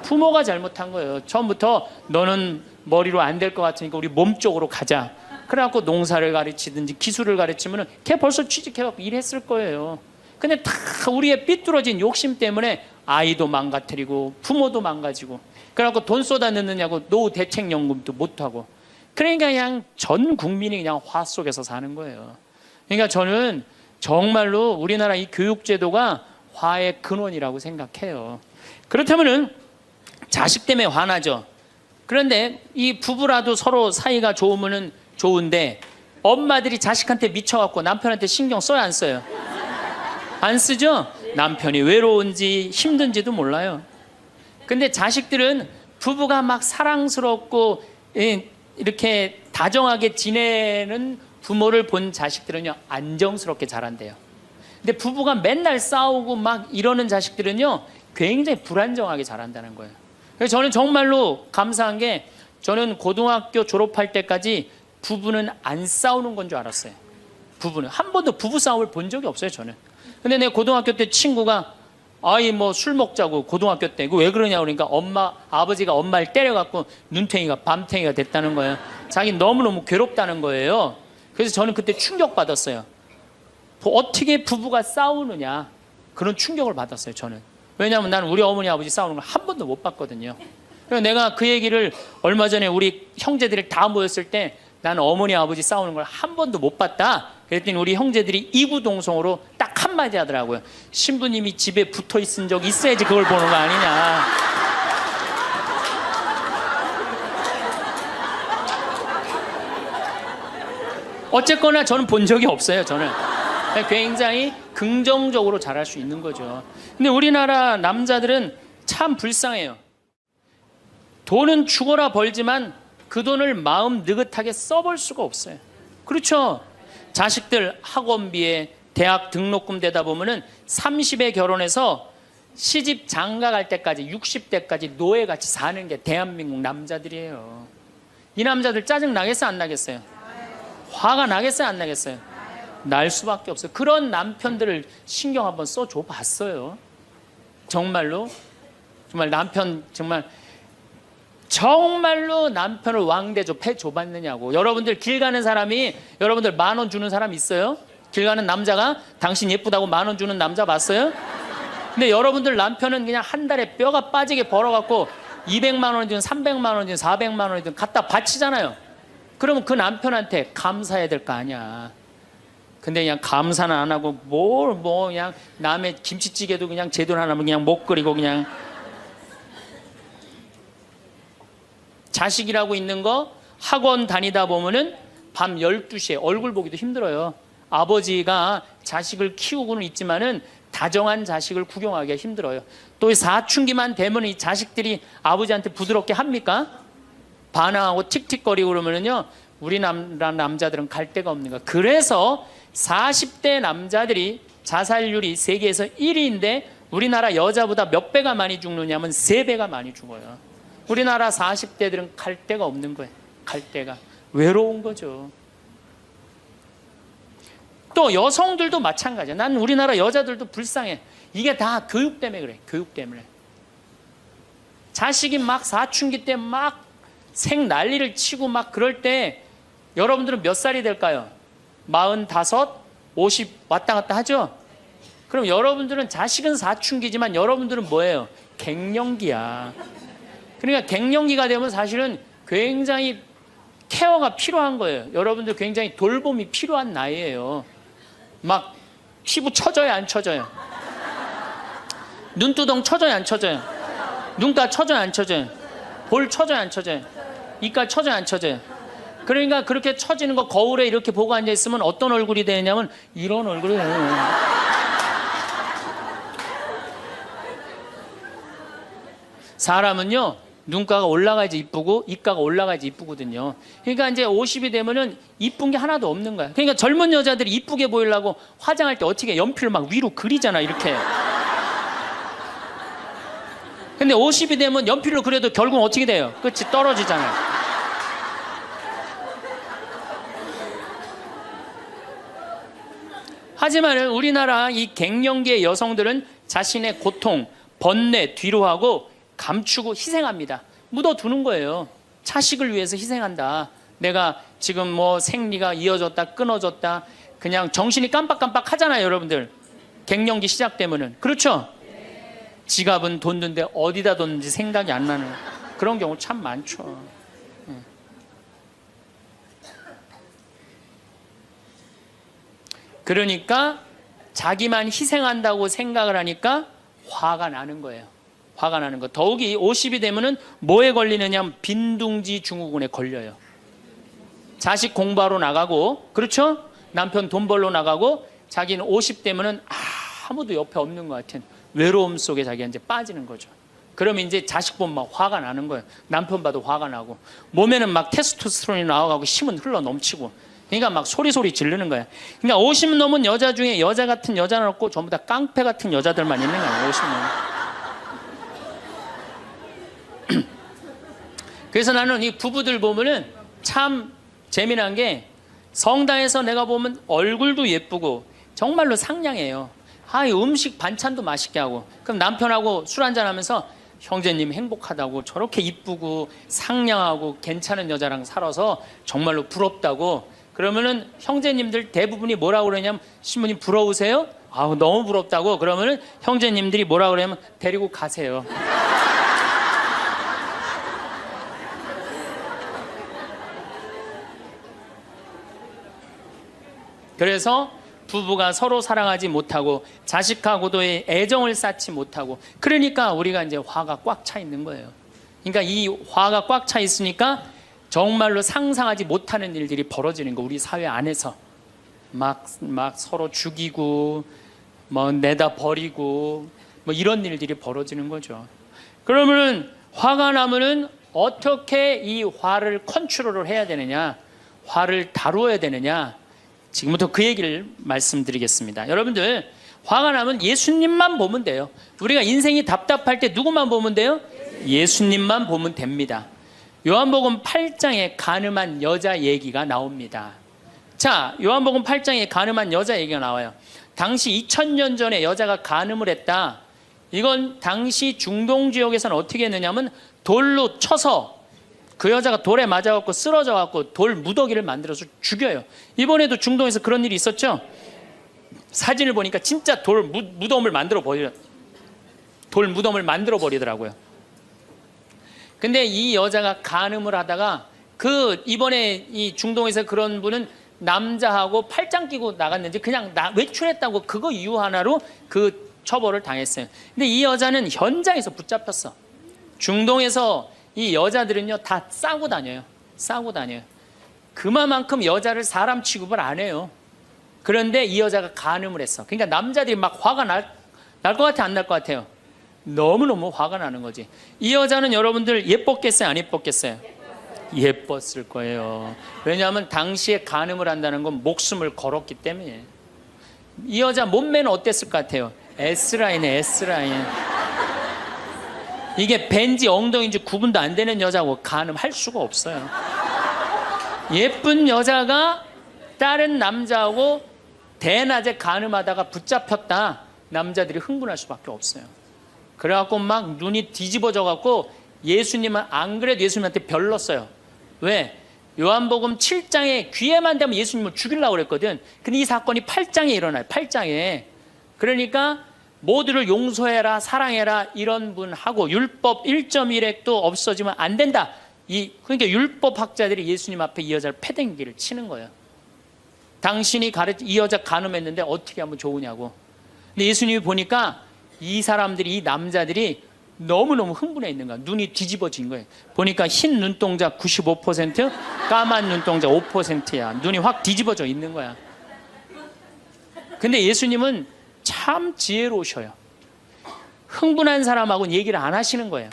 부모가 잘못한 거예요. 처음부터 너는 머리로 안 될 것 같으니까 우리 몸 쪽으로 가자. 그래갖고 농사를 가르치든지 기술을 가르치면은 걔 벌써 취직해갖고 일했을 거예요. 근데 다 우리의 삐뚤어진 욕심 때문에 아이도 망가뜨리고 부모도 망가지고, 그래갖고 돈 쏟아 넣느냐고 노후 대책연금도 못하고. 그러니까 그냥 전 국민이 그냥 화 속에서 사는 거예요. 그러니까 저는 정말로 우리나라 이 교육제도가 화의 근원이라고 생각해요. 그렇다면은 자식 때문에 화나죠. 그런데 이 부부라도 서로 사이가 좋으면은 좋은데, 엄마들이 자식한테 미쳐갖고 남편한테 신경 써요 안 써요? 안 쓰죠? 남편이 외로운지 힘든지도 몰라요. 근데 자식들은 부부가 막 사랑스럽고 이렇게 다정하게 지내는 부모를 본 자식들은요 안정스럽게 자란대요. 근데 부부가 맨날 싸우고 막 이러는 자식들은요 굉장히 불안정하게 자란다는 거예요. 그래서 저는 정말로 감사한 게 저는 고등학교 졸업할 때까지 부부는 안 싸우는 건 줄 알았어요. 부부는 한 번도 부부 싸움을 본 적이 없어요, 저는. 근데 내 고등학교 때 친구가 아이 뭐 술 먹자고 고등학교 때 왜 그러냐 그러니까 아버지가 엄마를 때려갖고 눈탱이가 밤탱이가 됐다는 거예요. 자기 너무너무 괴롭다는 거예요. 그래서 저는 그때 충격받았어요. 어떻게 부부가 싸우느냐 그런 충격을 받았어요, 저는. 왜냐하면 나는 우리 어머니 아버지 싸우는 걸 한 번도 못 봤거든요. 그래서 내가 그 얘기를 얼마 전에 우리 형제들이 다 모였을 때 나는 어머니 아버지 싸우는 걸 한 번도 못 봤다. 그랬더니 우리 형제들이 이구동성으로 딱 한마디 하더라고요. 신부님이 집에 붙어 있은 적 있어야지 그걸 보는 거 아니냐. 어쨌거나 저는 본 적이 없어요. 저는 굉장히 긍정적으로 잘할 수 있는 거죠. 근데 우리나라 남자들은 참 불쌍해요. 돈은 죽어라 벌지만 그 돈을 마음 느긋하게 써볼 수가 없어요. 그렇죠? 자식들 학원비에 대학 등록금 대다 보면은 30에 결혼해서 시집 장가 갈 때까지 60대까지 노예같이 사는 게 대한민국 남자들이에요. 이 남자들 짜증 나겠어요, 안 나겠어요? 화가 나겠어요, 안 나겠어요? 날 수밖에 없어요. 그런 남편들을 신경 한번 써줘 봤어요. 정말로 정말 남편 정말로 남편을 왕대조 패줘봤느냐고. 여러분들 길 가는 사람이 여러분들 10,000원 주는 사람 있어요? 길 가는 남자가 당신 예쁘다고 10,000원 주는 남자 봤어요? 근데 여러분들 남편은 그냥 한 달에 뼈가 빠지게 벌어갖고 200만 원이든 300만 원이든 400만 원이든 갖다 바치잖아요. 그러면 그 남편한테 감사해야 될 거 아니야. 근데 그냥 감사는 안 하고 그냥 남의 김치찌개도 그냥 제대로 안 하면 그냥 못 끓이고 그냥. 자식이라고 있는 거 학원 다니다 보면은 밤 12시에 얼굴 보기도 힘들어요. 아버지가 자식을 키우고는 있지만은 다정한 자식을 구경하기가 힘들어요. 또 사춘기만 되면 이 자식들이 아버지한테 부드럽게 합니까? 반항하고 틱틱거리고 그러면은요, 우리나라 남자들은 갈 데가 없는 거야. 그래서 40대 남자들이 자살률이 세계에서 1위인데 우리나라 여자보다 몇 배가 많이 죽느냐면 3배가 많이 죽어요. 우리나라 40대들은 갈 데가 없는 거예요. 갈 데가. 외로운 거죠. 또 여성들도 마찬가지야. 난 우리나라 여자들도 불쌍해. 이게 다 교육 때문에 그래. 교육 때문에. 자식이 막 사춘기 때 막 생 난리를 치고 막 그럴 때 여러분들은 몇 살이 될까요? 45, 50 왔다 갔다 하죠? 그럼 여러분들은 자식은 사춘기지만 여러분들은 뭐예요? 갱년기야. 그러니까 갱년기가 되면 사실은 굉장히 케어가 필요한 거예요. 여러분들 굉장히 돌봄이 필요한 나이예요. 막 피부 처져요, 안 처져요? 눈두덩 처져요, 안 처져요? 눈가 처져요, 안 처져요? 볼 처져요, 안 처져요? 이가 처져요, 안 처져요? 그러니까 그렇게 처지는 거 거울에 이렇게 보고 앉아 있으면 어떤 얼굴이 되냐면 이런 얼굴이 돼요. 사람은요, 눈가가 올라가야지 이쁘고 이가가 올라가야지 이쁘거든요. 그러니까 이제 50이 되면은 이쁜 게 하나도 없는 거야. 그러니까 젊은 여자들이 이쁘게 보이려고 화장할 때 어떻게 연필을 막 위로 그리잖아, 이렇게. 근데 50이 되면 연필로 그려도 결국은 어떻게 돼요? 끝이 떨어지잖아요. 하지만 우리나라 이 갱년기의 여성들은 자신의 고통, 번뇌 뒤로 하고 감추고 희생합니다. 묻어두는 거예요. 자식을 위해서 희생한다. 내가 지금 뭐 생리가 이어졌다 끊어졌다 그냥 정신이 깜빡깜빡 하잖아요, 여러분들. 갱년기 시작되면은. 그렇죠? 지갑은 뒀는데 어디다 뒀는지 생각이 안 나는 그런 경우 참 많죠. 그러니까 자기만 희생한다고 생각을 하니까 화가 나는 거예요. 화가 나는 거. 더욱이 50이 되면은 뭐에 걸리느냐? 빈둥지 증후군에 걸려요. 자식 공부하러 나가고, 그렇죠? 남편 돈 벌러 나가고, 자기는 50 되면은 아무도 옆에 없는 것 같은 외로움 속에 자기가 이제 빠지는 거죠. 그러면 이제 자식 보면 막 화가 나는 거예요. 남편 봐도 화가 나고, 몸에는 막 테스토스테론이 나와가고 힘은 흘러 넘치고, 그러니까 막 소리 지르는 거야. 그러니까 50 넘은 여자 중에 여자 같은 여자는 없고 전부 다 깡패 같은 여자들만 있는 거예요. 50 넘은. 그래서 나는 이 부부들 보면은 참 재미난 게 성당에서 내가 보면 얼굴도 예쁘고 정말로 상냥해요. 이 음식 반찬도 맛있게 하고, 그럼 남편하고 술 한잔 하면서 형제님 행복하다고, 저렇게 이쁘고 상냥하고 괜찮은 여자랑 살아서 정말로 부럽다고. 그러면은 형제님들 대부분이 뭐라고 그러냐면, 신부님 부러우세요? 너무 부럽다고. 그러면은 형제님들이 뭐라고 그러냐면, 데리고 가세요. 그래서 부부가 서로 사랑하지 못하고 자식하고도의 애정을 쌓지 못하고, 그러니까 우리가 이제 화가 꽉 차 있는 거예요. 그러니까 이 화가 꽉 차 있으니까 정말로 상상하지 못하는 일들이 벌어지는 거. 우리 사회 안에서 막 서로 죽이고 뭐 내다 버리고 뭐 이런 일들이 벌어지는 거죠. 그러면은 화가 나면은 어떻게 이 화를 컨트롤을 해야 되느냐, 화를 다루어야 되느냐, 지금부터 그 얘기를 말씀드리겠습니다. 여러분들, 화가 나면 예수님만 보면 돼요. 우리가 인생이 답답할 때 누구만 보면 돼요? 예수님만 보면 됩니다. 요한복음 8장에 가늠한 여자 얘기가 나옵니다. 자, 요한복음 8장에 가늠한 여자 얘기가 나와요. 당시 2000년 전에 여자가 가늠을 했다. 이건 당시 중동 지역에서는 어떻게 했느냐면 돌로 쳐서 그 여자가 돌에 맞아갖고 쓰러져갖고 돌 무더기를 만들어서 죽여요. 이번에도 중동에서 그런 일이 있었죠. 사진을 보니까 진짜 돌 무덤을 만들어 버리더라고요. 근데 이 여자가 간음을 하다가 이번에 이 중동에서 그런 분은 남자하고 팔짱 끼고 나갔는지 그냥 외출했다고 그거 이유 하나로 그 처벌을 당했어요. 근데 이 여자는 현장에서 붙잡혔어. 중동에서 이 여자들은요 다 싸고 다녀요. 그만큼 여자를 사람 취급을 안 해요. 그런데 이 여자가 간음을 했어. 그러니까 남자들이 막 화가 날 것 같아, 안 날 것 같아요? 너무너무 화가 나는 거지. 이 여자는 여러분들 예뻤겠어요, 안 예뻤겠어요? 예뻤을 거예요. 왜냐하면 당시에 간음을 한다는 건 목숨을 걸었기 때문에. 이 여자 몸매는 어땠을 것 같아요? S라인에 S라인. 이게 벤지 엉덩이인지 구분도 안 되는 여자고 간음할 수가 없어요. 예쁜 여자가 다른 남자하고 대낮에 간음하다가 붙잡혔다. 남자들이 흥분할 수밖에 없어요. 그래갖고 막 눈이 뒤집어져 갖고 예수님은 안 그래도 예수님한테 별렀어요. 왜? 요한복음 7장에 귀에만 대면 예수님을 죽이려고 그랬거든. 근데 이 사건이 8장에 일어나요. 8장에. 그러니까 모두를 용서해라, 사랑해라 이런 분하고 율법 1.1핵도 없어지면 안 된다. 그러니까 율법학자들이 예수님 앞에 이 여자를 패댕기를 치는 거예요. 당신이 이 여자 간음했는데 어떻게 하면 좋으냐고. 근데 예수님이 보니까 이 사람들이, 이 남자들이 너무너무 흥분해 있는 거야. 눈이 뒤집어진 거예요. 보니까 흰 눈동자 95%, 까만 눈동자 5%야. 눈이 확 뒤집어져 있는 거야. 근데 예수님은 참 지혜로우셔요. 흥분한 사람하고는 얘기를 안 하시는 거예요.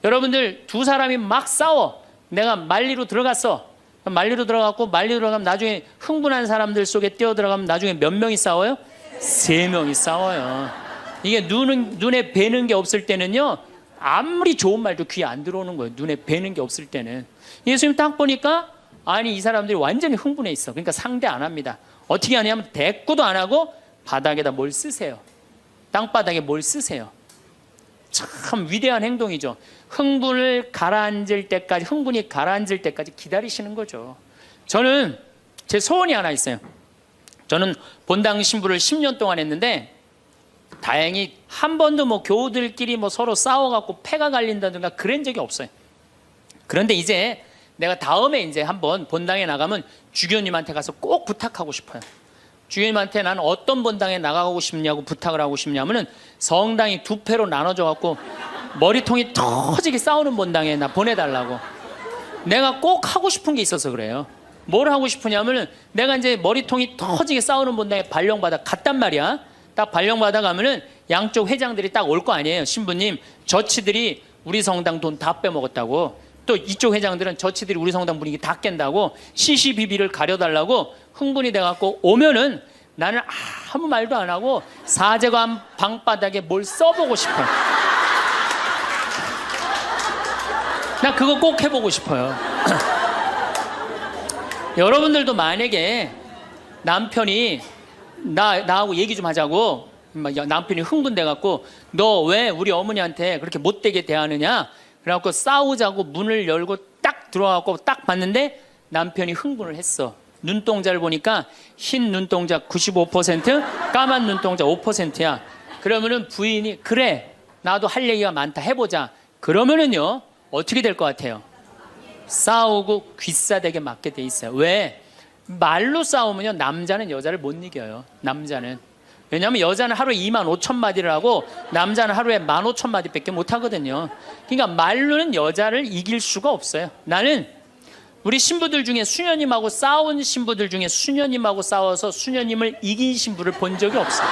여러분들, 두 사람이 막 싸워. 내가 말리로 들어갔어. 말리로 들어가면 나중에 흥분한 사람들 속에 뛰어들어가면 나중에 몇 명이 싸워요? 3명이 싸워요. 이게 눈에 뵈는 게 없을 때는요, 아무리 좋은 말도 귀에 안 들어오는 거예요. 눈에 뵈는 게 없을 때는. 예수님 딱 보니까 아니 이 사람들이 완전히 흥분해 있어. 그러니까 상대 안 합니다. 어떻게 하냐면 대꾸도 안 하고 바닥에다 뭘 쓰세요. 땅바닥에 뭘 쓰세요. 참 위대한 행동이죠. 흥분이 가라앉을 때까지 기다리시는 거죠. 저는 제 소원이 하나 있어요. 저는 본당 신부를 10년 동안 했는데 다행히 한 번도 뭐 교우들끼리 뭐 서로 싸워갖고 패가 갈린다든가 그런 적이 없어요. 그런데 이제 내가 다음에 이제 한번 본당에 나가면 주교님한테 가서 꼭 부탁하고 싶어요. 주교님한테 나는 어떤 본당에 나가고 싶냐고 부탁을 하고 싶냐면은 성당이 두 패로 나눠져 갖고 머리통이 터지게 싸우는 본당에 나 보내달라고. 내가 꼭 하고 싶은 게 있어서 그래요. 뭘 하고 싶으냐면은 내가 이제 머리통이 터지게 싸우는 본당에 발령받아 갔단 말이야. 딱 발령받아 가면은 양쪽 회장들이 딱 올 거 아니에요. 신부님, 저치들이 우리 성당 돈 다 빼먹었다고. 또 이쪽 회장들은 저치들이 우리 성당 분위기 다 깬다고 시시비비를 가려달라고 흥분이 돼갖고 오면은 나는 아무 말도 안 하고 사제관 방바닥에 뭘 써보고 싶어. 나 그거 꼭 해보고 싶어요. 여러분들도 만약에 남편이 나하고 얘기 좀 하자고, 남편이 흥분돼갖고 너 왜 우리 어머니한테 그렇게 못되게 대하느냐, 그래갖고 싸우자고 문을 열고 딱 들어와갖고 딱 봤는데 남편이 흥분을 했어. 눈동자를 보니까 흰 눈동자 95%, 까만 눈동자 5%야. 그러면은 부인이 그래 나도 할 얘기가 많다 해보자. 그러면은요 어떻게 될 것 같아요? 싸우고 귀싸대게 맞게 돼 있어요. 왜? 말로 싸우면요 남자는 여자를 못 이겨요. 남자는. 왜냐하면 여자는 하루에 25,000마디를 하고 남자는 하루에 15,000마디밖에 못 하거든요. 그러니까 말로는 여자를 이길 수가 없어요. 나는 우리 신부들 중에 수녀님하고 싸운 신부들 중에 수녀님하고 싸워서 수녀님을 이긴 신부를 본 적이 없어요.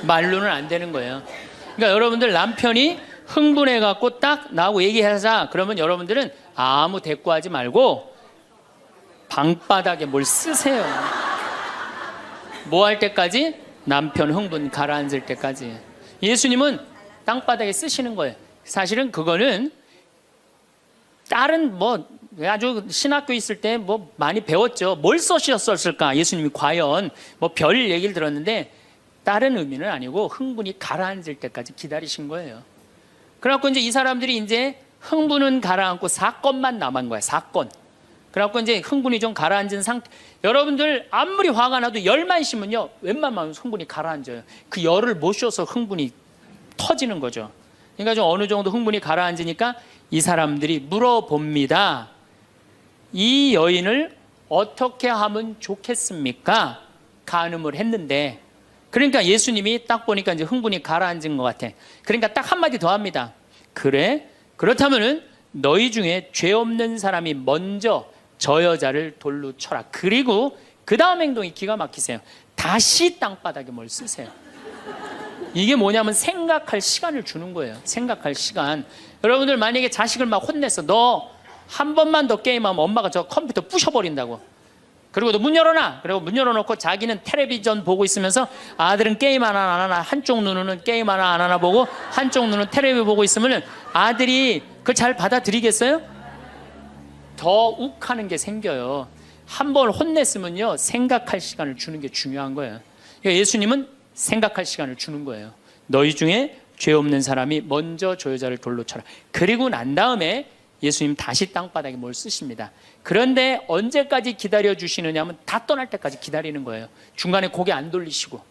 말로는 안 되는 거예요. 그러니까 여러분들 남편이 흥분해갖고 딱 나하고 얘기하자 그러면 여러분들은 아무 대꾸하지 말고 방바닥에 뭘 쓰세요. 뭐 할 때까지? 남편 흥분 가라앉을 때까지. 예수님은 땅바닥에 쓰시는 거예요. 사실은 그거는 다른 뭐 아주 신학교 있을 때 뭐 많이 배웠죠. 뭘 써셨을까? 예수님이 과연 뭐 별 얘기를 들었는데 다른 의미는 아니고 흥분이 가라앉을 때까지 기다리신 거예요. 그래갖고 이제 이 사람들이 이제 흥분은 가라앉고 사건만 남은 거야. 사건. 그래갖고 이제 흥분이 좀 가라앉은 상태. 여러분들 아무리 화가 나도 열만 심으면요 웬만하면 흥분이 가라앉아요. 그 열을 못 쉬어서 흥분이 터지는 거죠. 그러니까 좀 어느 정도 흥분이 가라앉으니까 이 사람들이 물어봅니다. 이 여인을 어떻게 하면 좋겠습니까? 간음을 했는데. 그러니까 예수님이 딱 보니까 이제 흥분이 가라앉은 것 같아. 그러니까 딱 한마디 더 합니다. 그래? 그렇다면은 너희 중에 죄 없는 사람이 먼저 저 여자를 돌로 쳐라. 그리고 그 다음 행동이 기가 막히세요. 다시 땅바닥에 뭘 쓰세요. 이게 뭐냐면 생각할 시간을 주는 거예요. 생각할 시간. 여러분들 만약에 자식을 막 혼냈어. 너 한 번만 더 게임하면 엄마가 저 컴퓨터 부셔버린다고. 그리고 너 문 열어놔. 그리고 문 열어놓고 자기는 텔레비전 보고 있으면서 아들은 게임 하나 안 하나, 한쪽 눈으로는 게임 하나 안 하나 보고 한쪽 눈은 텔레비 보고 있으면 아들이 그걸 잘 받아들이겠어요? 더 욱하는 게 생겨요. 한 번 혼냈으면요 생각할 시간을 주는 게 중요한 거예요. 그러니까 예수님은 생각할 시간을 주는 거예요. 너희 중에 죄 없는 사람이 먼저 저 여자를 돌로 쳐라. 그리고 난 다음에 예수님 다시 땅바닥에 뭘 쓰십니다. 그런데 언제까지 기다려 주시느냐 하면 다 떠날 때까지 기다리는 거예요. 중간에 고개 안 돌리시고.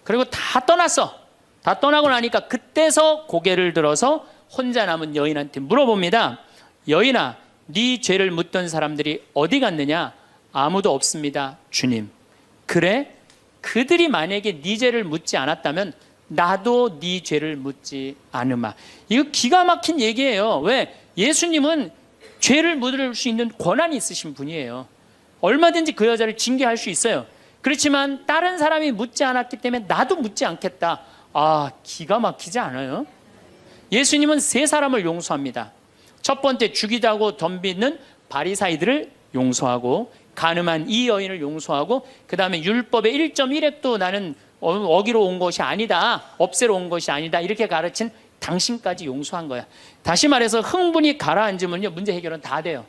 그리고 다 떠났어. 다 떠나고 나니까 그때서 고개를 들어서 혼자 남은 여인한테 물어봅니다. 여인아, 네 죄를 묻던 사람들이 어디 갔느냐? 아무도 없습니다, 주님. 그래? 그들이 만약에 네 죄를 묻지 않았다면 나도 네 죄를 묻지 않으마. 이거 기가 막힌 얘기예요. 왜? 예수님은 죄를 묻을 수 있는 권한이 있으신 분이에요. 얼마든지 그 여자를 징계할 수 있어요. 그렇지만 다른 사람이 묻지 않았기 때문에 나도 묻지 않겠다. 아, 기가 막히지 않아요? 예수님은 세 사람을 용서합니다. 첫 번째 죽이자고 덤비는 바리사이들을 용서하고, 간음한 이 여인을 용서하고, 그 다음에 율법의 1.1획도 나는 어기로 온 것이 아니다, 없애러 온 것이 아니다, 이렇게 가르친 당신까지 용서한 거야. 다시 말해서 흥분이 가라앉으면요 문제 해결은 다 돼요.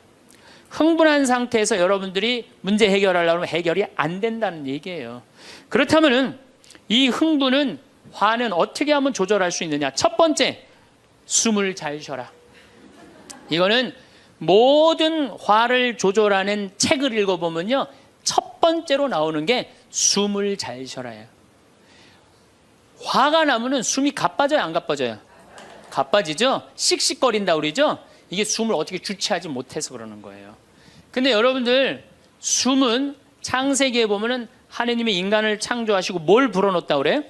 흥분한 상태에서 여러분들이 문제 해결하려고 하면 해결이 안 된다는 얘기예요. 그렇다면은 이 흥분은, 화는 어떻게 하면 조절할 수 있느냐? 첫 번째, 숨을 잘 쉬어라. 이거는 모든 화를 조절하는 책을 읽어보면요 첫 번째로 나오는 게 숨을 잘 쉬어라예요. 화가 나면은 숨이 가빠져요, 안 가빠져요? 가빠지죠? 씩씩거린다 그러죠? 이게 숨을 어떻게 주체하지 못해서 그러는 거예요. 근데 여러분들, 숨은 창세기에 보면은 하느님이 인간을 창조하시고 뭘 불어넣었다 그래요?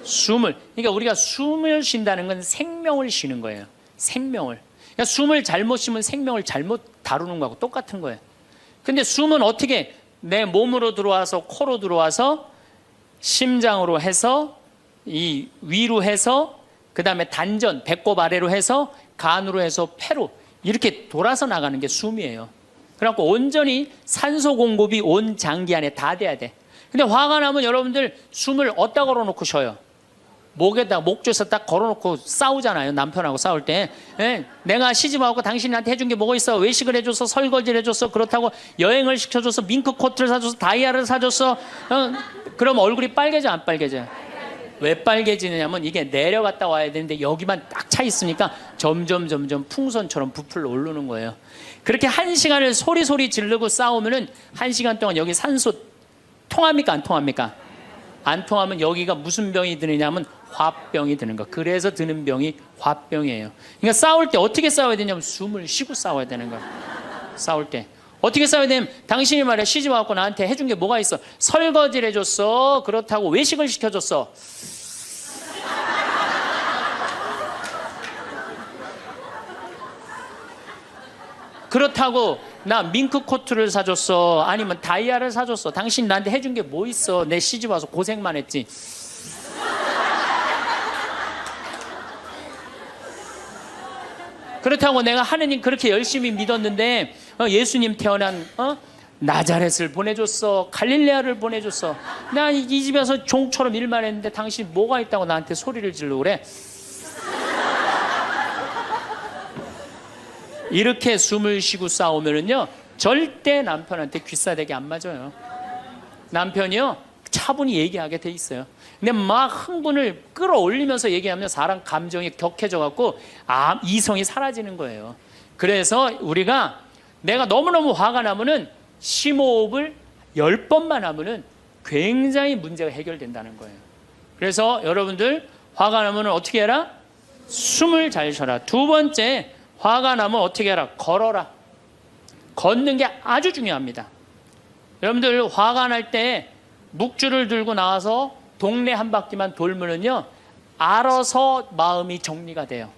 숨을. 그러니까 우리가 숨을 쉰다는 건 생명을 쉬는 거예요. 생명을. 그러니까 숨을 잘못 쉬면 생명을 잘못 다루는 거하고 똑같은 거예요. 근데 숨은 어떻게 내 몸으로 들어와서 코로 들어와서 심장으로 해서 이 위로 해서 그 다음에 단전, 배꼽 아래로 해서 간으로 해서 폐로 이렇게 돌아서 나가는 게 숨이에요. 그래갖고 온전히 산소 공급이 온 장기 안에 다 돼야 돼. 근데 화가 나면 여러분들 숨을 어디다 걸어놓고 쉬어요? 목에다 목조서 딱 걸어놓고 싸우잖아요. 남편하고 싸울 때. 예, 내가 시집하고 당신한테 해준 게 뭐가 있어? 외식을 해줘서, 설거지를 해줬어, 그렇다고 여행을 시켜줘서, 밍크 코트를 사줘서, 다이아를 사줬어. 그럼 얼굴이 빨개져 안 빨개져? 왜 빨개지느냐면 이게 내려갔다 와야 되는데 여기만 딱 차 있으니까 점점 풍선처럼 부풀어 오르는 거예요. 그렇게 1시간을 소리 지르고 싸우면은 1시간 동안 여기 산소 통합니까 안 통합니까? 안 통하면 여기가 무슨 병이 드느냐면 화병이 드는 거. 그래서 드는 병이 화병이에요. 그러니까 싸울 때 어떻게 싸워야 되냐면 숨을 쉬고 싸워야 되는 거예요. 싸울 때 어떻게 싸워야 되냐면 당신이 말이야 시집 와갖고 나한테 해준 게 뭐가 있어? 설거지를 해줬어, 그렇다고 외식을 시켜줬어. 그렇다고 나 밍크 코트를 사줬어, 아니면 다이아를 사줬어. 당신 나한테 해준 게 뭐 있어? 내 시집 와서 고생만 했지. 그렇다고 내가 하느님 그렇게 열심히 믿었는데 예수님 태어난 나자렛을 보내줬어, 갈릴레아를 보내줬어. 나 이 집에서 종처럼 일만 했는데 당신 뭐가 있다고 나한테 소리를 지르고 그래? 이렇게 숨을 쉬고 싸우면은요 절대 남편한테 귀싸대기 안 맞아요. 남편이요 차분히 얘기하게 돼 있어요. 근데 막 흥분을 끌어올리면서 얘기하면 사람 감정이 격해져 갖고 이성이 사라지는 거예요. 그래서 우리가 내가 너무너무 화가 나면은 심호흡을 10번만 하면은 굉장히 문제가 해결된다는 거예요. 그래서 여러분들 화가 나면 어떻게 해라? 숨을 잘 쉬어라. 두 번째, 화가 나면 어떻게 해라? 걸어라. 걷는 게 아주 중요합니다. 여러분들 화가 날 때 묵주를 들고 나와서 동네 한 바퀴만 돌면은요 알아서 마음이 정리가 돼요.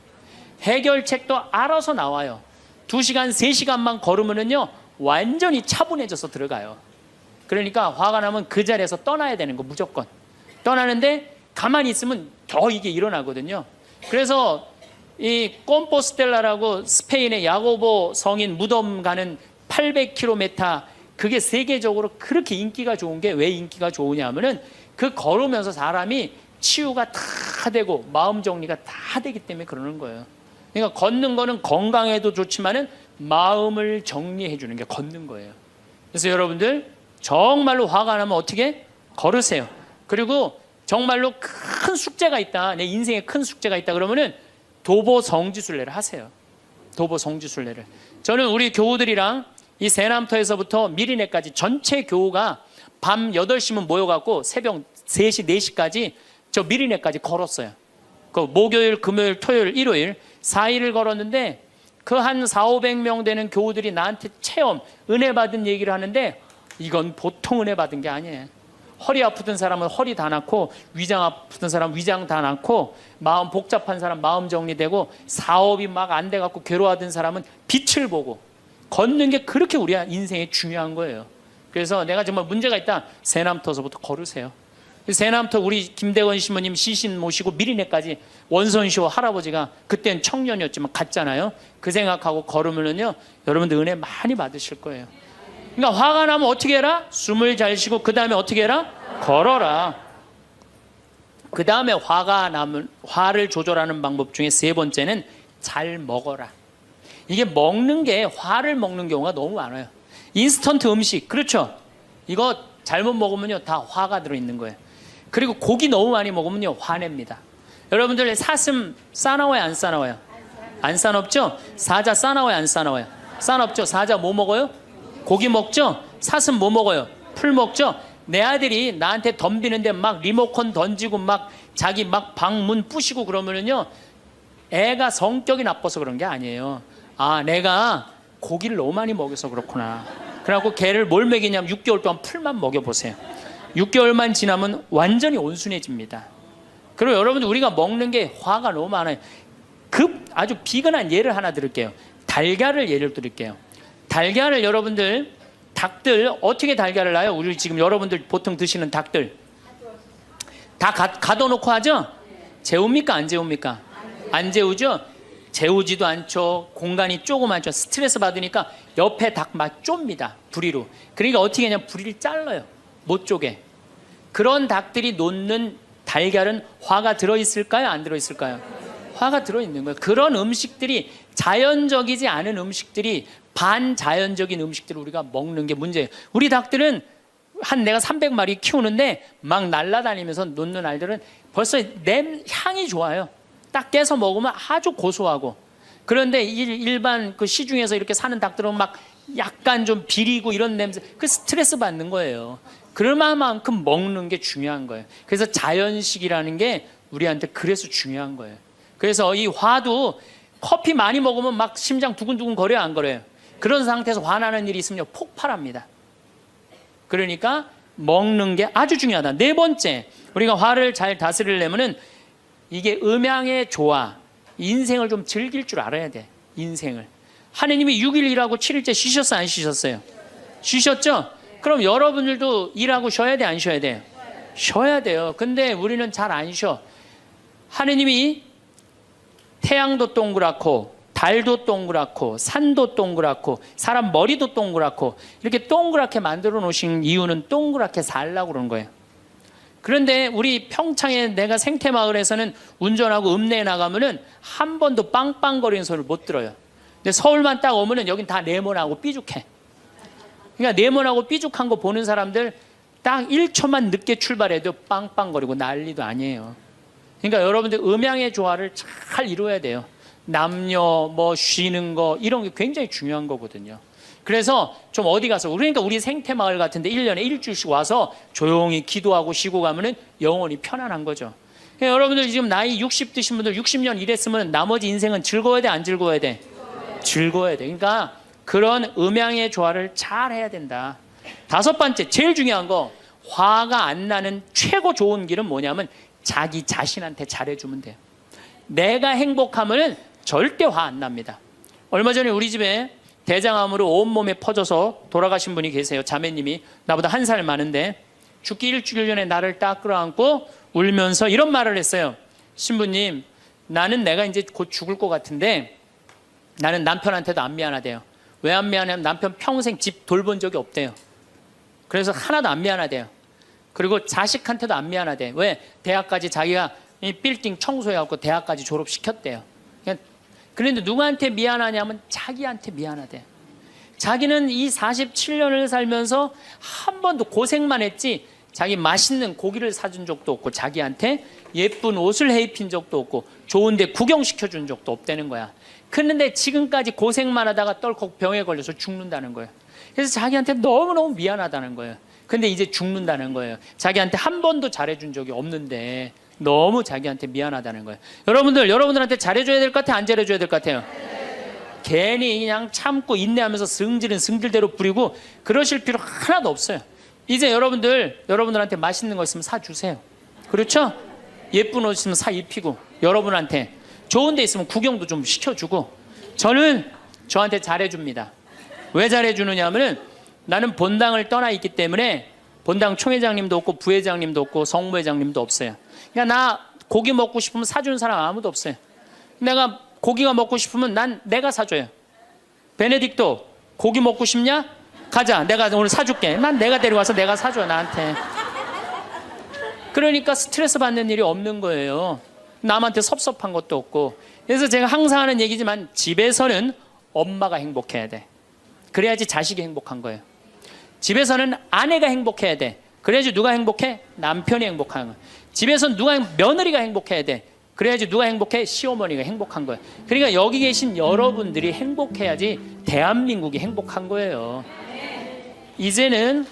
해결책도 알아서 나와요. 2시간, 3시간만 걸으면은요 완전히 차분해져서 들어가요. 그러니까 화가 나면 그 자리에서 떠나야 되는 거 무조건. 떠나는데 가만히 있으면 더 이게 일어나거든요. 그래서 이 꼼포스텔라라고 스페인의 야고보 성인 무덤 가는 800km, 그게 세계적으로 그렇게 인기가 좋은 게 왜 인기가 좋으냐 하면은 그 걸으면서 사람이 치유가 다 되고 마음 정리가 다 되기 때문에 그러는 거예요. 그러니까 걷는 거는 건강에도 좋지만은 마음을 정리해 주는 게 걷는 거예요. 그래서 여러분들 정말로 화가 나면 어떻게? 걸으세요. 그리고 정말로 큰 숙제가 있다, 내 인생에 큰 숙제가 있다 그러면은 도보 성지순례를 하세요. 도보 성지순례를. 저는 우리 교우들이랑 이 세남터에서부터 미리네까지 전체 교우가 밤 8시면 모여갖고 새벽 3시, 4시까지 저 미리네까지 걸었어요. 그 목요일, 금요일, 토요일, 일요일 4일을 걸었는데 그 한 400~500명 되는 교우들이 나한테 체험, 은혜 받은 얘기를 하는데 이건 보통 은혜 받은 게 아니에요. 허리 아프던 사람은 허리 다 낫고, 위장 아프던 사람은 위장 다 낫고, 마음 복잡한 사람 마음 정리되고, 사업이 막 안 돼갖고 괴로워하던 사람은 빛을 보고, 걷는 게 그렇게 우리 인생에 중요한 거예요. 그래서 내가 정말 문제가 있다, 세남터서부터 걸으세요. 세남터 우리 김대건 시모님 시신 모시고 미리네까지 원선시호 할아버지가 그땐 청년이었지만 갔잖아요. 그 생각하고 걸으면은요 여러분들 은혜 많이 받으실 거예요. 그러니까 화가 나면 어떻게 해라? 숨을 잘 쉬고 그 다음에 어떻게 해라? 걸어라. 그 다음에 화가 나면 화를 조절하는 방법 중에 세 번째는 잘 먹어라. 이게 먹는 게 화를 먹는 경우가 너무 많아요. 인스턴트 음식, 그렇죠? 이거 잘못 먹으면요 다 화가 들어있는 거예요. 그리고 고기 너무 많이 먹으면요 화냅니다. 여러분들 사슴 싸나워요 안 싸나워요? 안 싸납죠? 사자 싸나워요 안 싸나워요? 싸납죠? 사자 뭐 먹어요? 고기 먹죠? 사슴 뭐 먹어요? 풀 먹죠? 내 아들이 나한테 덤비는데 막 리모컨 던지고 막 자기 막 방문 부시고 그러면은요 애가 성격이 나빠서 그런 게 아니에요. 아, 내가 고기를 너무 많이 먹여서 그렇구나. 그래갖고 걔를 뭘 먹이냐면 6개월 동안 풀만 먹여보세요. 6개월만 지나면 완전히 온순해집니다. 그리고 여러분들 우리가 먹는 게 화가 너무 많아요. 아주 비근한 예를 하나 드릴게요. 달걀을 예를 드릴게요. 달걀을 여러분들 닭들 어떻게 달걀을 낳아요? 우리 지금 여러분들 보통 드시는 닭들 다 가둬놓고 하죠? 재웁니까 안 재웁니까? 안 재우죠? 재우지도 않죠. 공간이 조그맣죠. 스트레스 받으니까 옆에 닭 막 좁니다. 부리로. 그러니까 어떻게 하냐면 부리를 잘라요. 못 쪼개. 그런 닭들이 놓는 달걀은 화가 들어있을까요? 안 들어있을까요? 화가 들어있는 거예요. 그런 음식들이 자연적이지 않은 음식들이 반자연적인 음식들을 우리가 먹는 게 문제예요. 우리 닭들은 내가 300마리 키우는데 막 날아다니면서 놓는 알들은 벌써 향이 좋아요. 딱 깨서 먹으면 아주 고소하고. 그런데 일반 그 시중에서 이렇게 사는 닭들은 막 약간 좀 비리고 이런 냄새, 그 스트레스 받는 거예요. 그럴 만큼 먹는 게 중요한 거예요. 그래서 자연식이라는 게 우리한테 그래서 중요한 거예요. 그래서 이 화도 커피 많이 먹으면 막 심장 두근두근 거려요, 안 거려요? 그런 상태에서 화나는 일이 있으면 폭발합니다. 그러니까 먹는 게 아주 중요하다. 네 번째, 우리가 화를 잘 다스리려면은 이게 음양의 조화, 인생을 좀 즐길 줄 알아야 돼. 인생을. 하느님이 6일 일하고 7일째 쉬셨어요, 안 쉬셨어요? 쉬셨죠? 그럼 여러분들도 일하고 쉬어야 돼, 안 쉬어야 돼요? 쉬어야 돼요. 근데 우리는 잘 안 쉬어. 하느님이 태양도 동그랗고 달도 동그랗고 산도 동그랗고 사람 머리도 동그랗고 이렇게 동그랗게 만들어 놓으신 이유는 동그랗게 살라고 그런 거예요. 그런데 우리 평창에 내가 생태마을에서는 운전하고 읍내에 나가면은 한 번도 빵빵거리는 소리를 못 들어요. 근데 서울만 딱 오면은 여긴 다 네모나고 삐죽해. 그러니까 네모나고 삐죽한 거 보는 사람들 딱 1초만 늦게 출발해도 빵빵거리고 난리도 아니에요. 그러니까 여러분들 음양의 조화를 잘 이루어야 돼요. 남녀 뭐 쉬는 거 이런 게 굉장히 중요한 거거든요. 그래서 좀 어디 가서 그러니까 우리 생태마을 같은데 1년에 일주일씩 와서 조용히 기도하고 쉬고 가면은 영혼이 편안한 거죠. 그러니까 여러분들 지금 나이 60 드신 분들 60년 일했으면 나머지 인생은 즐거워야 돼, 안 즐거워야 돼? 즐거워야 돼. 그러니까 그런 음양의 조화를 잘 해야 된다. 다섯 번째, 제일 중요한 거, 화가 안 나는 최고 좋은 길은 뭐냐면 자기 자신한테 잘해주면 돼요. 내가 행복하면은 절대 화 안 납니다. 얼마 전에 우리 집에 대장암으로 온몸에 퍼져서 돌아가신 분이 계세요. 자매님이 나보다 1살 많은데 죽기 일주일 전에 나를 딱 끌어안고 울면서 이런 말을 했어요. 신부님, 나는 내가 이제 곧 죽을 것 같은데 나는 남편한테도 안 미안하대요. 왜 안 미안하냐면 남편 평생 집 돌본 적이 없대요. 그래서 하나도 안 미안하대요. 그리고 자식한테도 안 미안하대. 왜? 대학까지 자기가 이 빌딩 청소해갖고 대학까지 졸업시켰대요. 그런데 누구한테 미안하냐면 자기한테 미안하대. 자기는 이 47년을 살면서 한 번도 고생만 했지 자기 맛있는 고기를 사준 적도 없고 자기한테 예쁜 옷을 해입힌 적도 없고 좋은데 구경시켜준 적도 없다는 거야. 그런데 지금까지 고생만 하다가 떨컥 병에 걸려서 죽는다는 거예요. 그래서 자기한테 너무너무 미안하다는 거예요. 근데 이제 죽는다는 거예요. 자기한테 한 번도 잘해준 적이 없는데 너무 자기한테 미안하다는 거예요. 여러분들한테 잘해줘야 될 것 같아요? 안 잘해줘야 될 것 같아요? 괜히 그냥 참고 인내하면서 승질은 승질대로 부리고 그러실 필요 하나도 없어요. 이제 여러분들한테 맛있는 거 있으면 사주세요. 그렇죠? 예쁜 옷 있으면 사 입히고 여러분한테 좋은 데 있으면 구경도 좀 시켜주고 저는 저한테 잘해줍니다. 왜 잘해주느냐 하면은 나는 본당을 떠나 있기 때문에 본당 총회장님도 없고 부회장님도 없고 성부회장님도 없어요. 그러니까 나 고기 먹고 싶으면 사주는 사람 아무도 없어요. 내가 고기가 먹고 싶으면 내가 사줘요. 베네딕토 고기 먹고 싶냐? 가자, 내가 오늘 사줄게. 난 내가 데려와서 내가 사줘 나한테. 그러니까 스트레스 받는 일이 없는 거예요. 남한테 섭섭한 것도 없고. 그래서 제가 항상 하는 얘기지만 집에서는 엄마가 행복해야 돼. 그래야지 자식이 행복한 거예요. 집에서는 아내가 행복해야 돼. 그래야지 누가 행복해? 남편이 행복한 거예요. 집에서는 며느리가 행복해야 돼. 그래야지 누가 행복해? 시어머니가 행복한 거예요. 그러니까 여기 계신 여러분들이 행복해야지 대한민국이 행복한 거예요. 이제는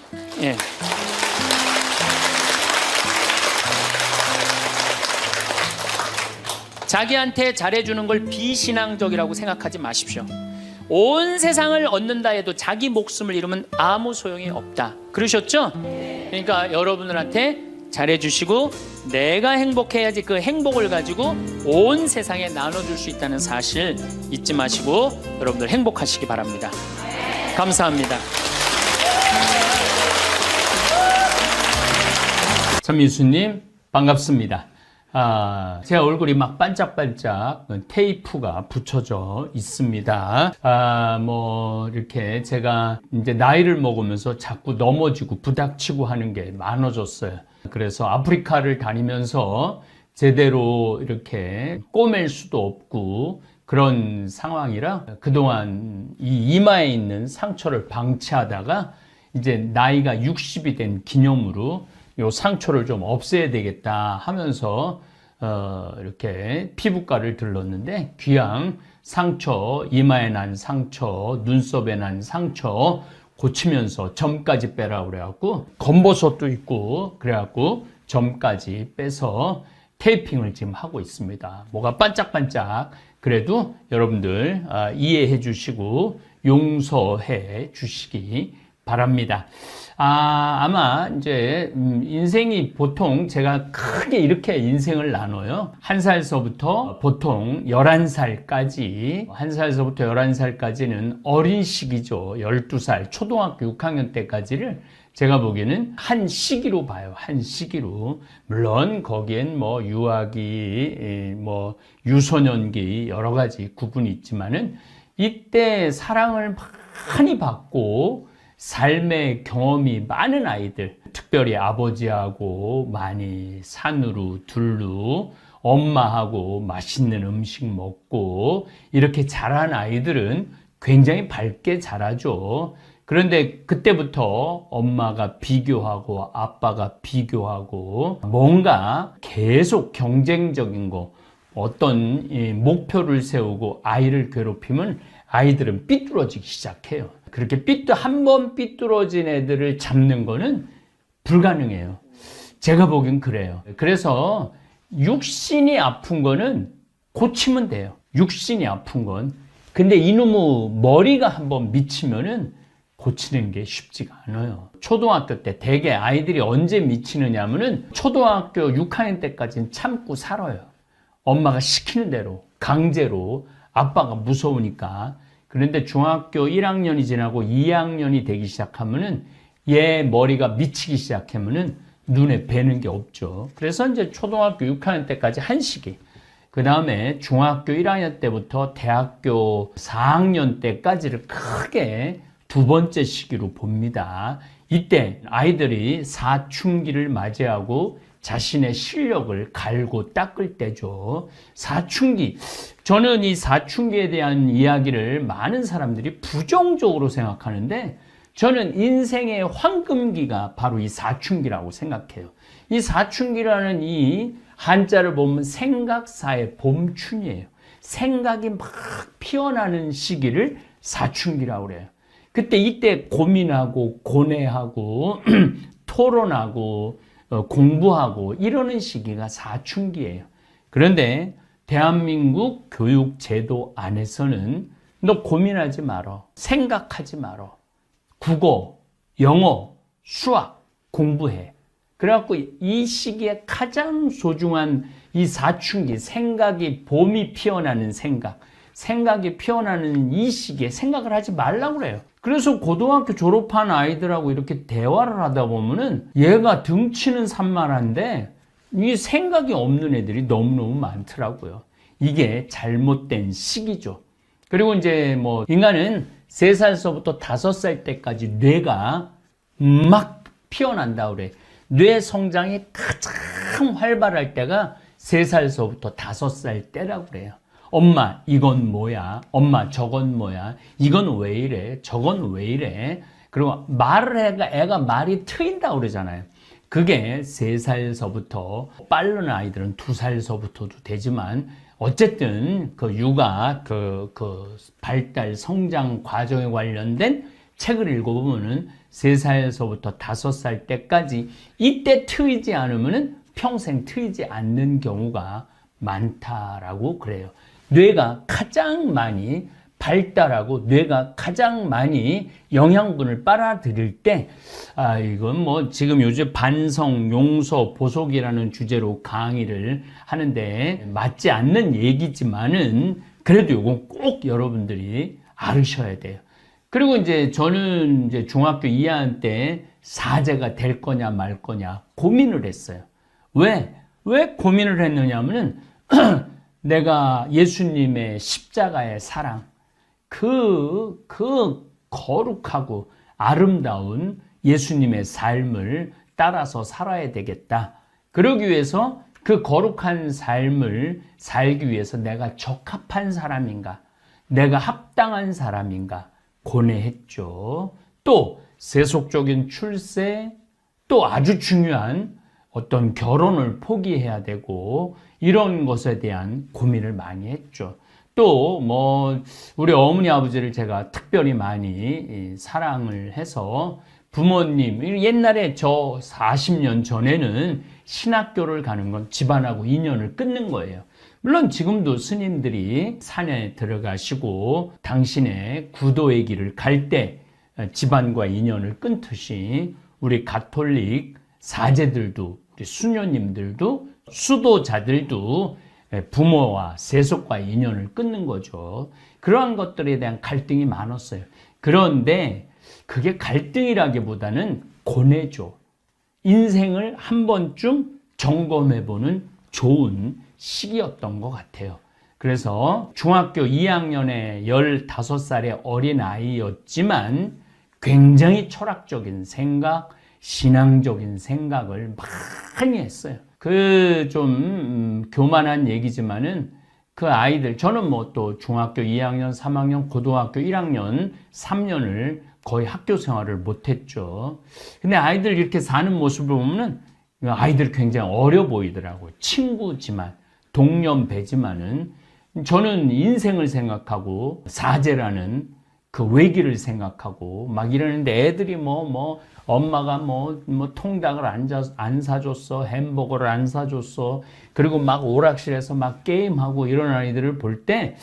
자기한테 잘해주는 걸 비신앙적이라고 생각하지 마십시오. 온 세상을 얻는다 해도 자기 목숨을 잃으면 아무 소용이 없다. 그러셨죠? 그러니까 여러분들한테 잘해주시고 내가 행복해야지 그 행복을 가지고 온 세상에 나눠줄 수 있다는 사실 잊지 마시고 여러분들 행복하시기 바랍니다. 감사합니다. 전민수님 반갑습니다. 제 얼굴이 막 반짝반짝 테이프가 붙여져 있습니다. 뭐, 이렇게 제가 이제 나이를 먹으면서 자꾸 넘어지고 부닥치고 하는 게 많아졌어요. 그래서 아프리카를 다니면서 제대로 이렇게 꼬맬 수도 없고 그런 상황이라 그동안 이 이마에 있는 상처를 방치하다가 이제 나이가 60이 된 기념으로 요 상처를 좀 없애야 되겠다 하면서 이렇게 피부과를 들렀는데 귀양 상처, 이마에 난 상처, 눈썹에 난 상처 고치면서 점까지 빼라고 그래갖고 검버섯도 있고 그래갖고 점까지 빼서 테이핑을 지금 하고 있습니다. 뭐가 반짝반짝. 그래도 여러분들 이해해 주시고 용서해 주시기 바랍니다. 아마 이제 인생이 보통 제가 크게 이렇게 인생을 나눠요. 1살서부터 보통 11살까지, 1살서부터 11살까지는 어린 시기죠. 12살, 초등학교 6학년 때까지를 제가 보기에는 한 시기로 봐요. 한 시기로. 물론 거기엔 뭐 유아기, 뭐 유소년기 여러 가지 구분이 있지만은 이때 사랑을 많이 받고 삶의 경험이 많은 아이들, 특별히 아버지하고 많이 산으로 둘로 엄마하고 맛있는 음식 먹고 이렇게 자란 아이들은 굉장히 밝게 자라죠. 그런데 그때부터 엄마가 비교하고 아빠가 비교하고 뭔가 계속 경쟁적인 거, 어떤 목표를 세우고 아이를 괴롭히면 아이들은 삐뚤어지기 시작해요. 그렇게 한 번 삐뚤어진 애들을 잡는 거는 불가능해요. 제가 보기엔 그래요. 그래서 육신이 아픈 거는 고치면 돼요. 육신이 아픈 건. 근데 이놈의 머리가 한번 미치면은 고치는 게 쉽지가 않아요. 초등학교 때 대개 아이들이 언제 미치느냐면은 초등학교 6학년 때까지는 참고 살아요. 엄마가 시키는 대로, 강제로, 아빠가 무서우니까. 그런데 중학교 1학년이 지나고 2학년이 되기 시작하면은 얘 머리가 미치기 시작하면은 눈에 뵈는 게 없죠. 그래서 이제 초등학교 6학년 때까지 한 시기. 그 다음에 중학교 1학년 때부터 대학교 4학년 때까지를 크게 두 번째 시기로 봅니다. 이때 아이들이 사춘기를 맞이하고 자신의 실력을 갈고 닦을 때죠. 사춘기. 저는 이 사춘기에 대한 이야기를 많은 사람들이 부정적으로 생각하는데 저는 인생의 황금기가 바로 이 사춘기라고 생각해요. 이 사춘기라는 이 한자를 보면 생각사의 봄춘이에요. 생각이 막 피어나는 시기를 사춘기라고 그래요. 이때 고민하고 고뇌하고 토론하고 공부하고 이러는 시기가 사춘기예요. 그런데 대한민국 교육제도 안에서는 너 고민하지 말어. 생각하지 말어. 국어, 영어, 수학 공부해. 그래갖고 이 시기에 가장 소중한 이 사춘기, 생각이 봄이 피어나는 생각이 피어나는 이 시기에 생각을 하지 말라고 그래요. 그래서 고등학교 졸업한 아이들하고 이렇게 대화를 하다 보면은 얘가 등치는 산만한데 이 생각이 없는 애들이 너무너무 많더라고요. 이게 잘못된 시기죠. 그리고 이제 뭐 인간은 3살서부터 5살 때까지 뇌가 막 피어난다 그래. 뇌 성장이 가장 활발할 때가 3살서부터 5살 때라고 그래요. 엄마 이건 뭐야? 엄마 저건 뭐야? 이건 왜 이래? 저건 왜 이래? 그리고 말을 해가 애가 말이 트인다 그러잖아요. 그게 3살서부터 빠른 아이들은 2살서부터도 되지만 어쨌든 그 육아 그 발달 성장 과정에 관련된 책을 읽어보면은 3살서부터 5살 때까지 이때 트이지 않으면은 평생 트이지 않는 경우가 많다라고 그래요. 뇌가 가장 많이 발달하고 뇌가 가장 많이 영양분을 빨아들일 때, 이건 뭐 지금 요즘 반성, 용서, 보속이라는 주제로 강의를 하는데 맞지 않는 얘기지만은 그래도 이건 꼭 여러분들이 알으셔야 돼요. 그리고 이제 저는 이제 중학교 2학년 때 사제가 될 거냐 말 거냐 고민을 했어요. 왜? 왜 고민을 했느냐면은 내가 예수님의 십자가의 사랑, 그 거룩하고 아름다운 예수님의 삶을 따라서 살아야 되겠다. 그러기 위해서 그 거룩한 삶을 살기 위해서 내가 적합한 사람인가, 내가 합당한 사람인가 고뇌했죠. 또 세속적인 출세, 또 아주 중요한 어떤 결혼을 포기해야 되고 이런 것에 대한 고민을 많이 했죠. 또 뭐 우리 어머니 아버지를 제가 특별히 많이 사랑을 해서 부모님, 옛날에 저 40년 전에는 신학교를 가는 건 집안하고 인연을 끊는 거예요. 물론 지금도 스님들이 산에 들어가시고 당신의 구도의 길을 갈 때 집안과 인연을 끊듯이 우리 가톨릭 사제들도, 우리 수녀님들도, 수도자들도 부모와 세속과 인연을 끊는 거죠. 그러한 것들에 대한 갈등이 많았어요. 그런데 그게 갈등이라기보다는 고뇌죠. 인생을 한 번쯤 점검해보는 좋은 시기였던 것 같아요. 그래서 중학교 2학년의 15살의 어린 아이였지만 굉장히 철학적인 생각, 신앙적인 생각을 많이 했어요. 그 좀 교만한 얘기지만은 그 아이들, 저는 뭐 또 중학교 2학년, 3학년, 고등학교 1학년, 3년을 거의 학교 생활을 못했죠. 근데 아이들 이렇게 사는 모습을 보면은 아이들 굉장히 어려 보이더라고요. 친구지만, 동년배지만은 저는 인생을 생각하고 사제라는 그 외길을 생각하고 막 이러는데 애들이 엄마가 통닭을 안 사줬어, 햄버거를 안 사줬어, 그리고 막 오락실에서 막 게임하고 이런 아이들을 볼 때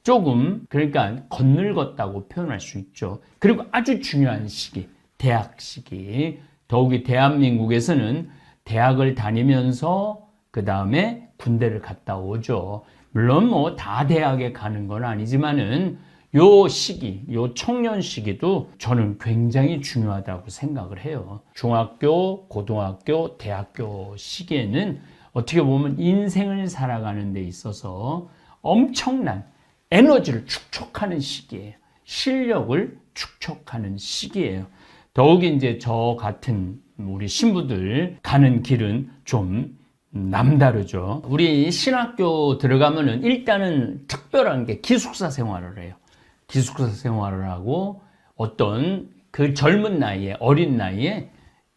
조금, 그러니까 건늙었다고 표현할 수 있죠. 그리고 아주 중요한 시기, 대학 시기. 더욱이 대한민국에서는 대학을 다니면서 그 다음에 군대를 갔다 오죠. 물론 뭐 다 대학에 가는 건 아니지만은 요 시기, 요 청년 시기도 저는 굉장히 중요하다고 생각을 해요. 중학교, 고등학교, 대학교 시기에는 어떻게 보면 인생을 살아가는 데 있어서 엄청난 에너지를 축적하는 시기예요. 실력을 축적하는 시기예요. 더욱이 이제 저 같은 우리 신부들 가는 길은 좀 남다르죠. 우리 신학교 들어가면은 일단은 특별한 게 기숙사 생활을 해요. 기숙사 생활을 하고 어떤 그 젊은 나이에, 어린 나이에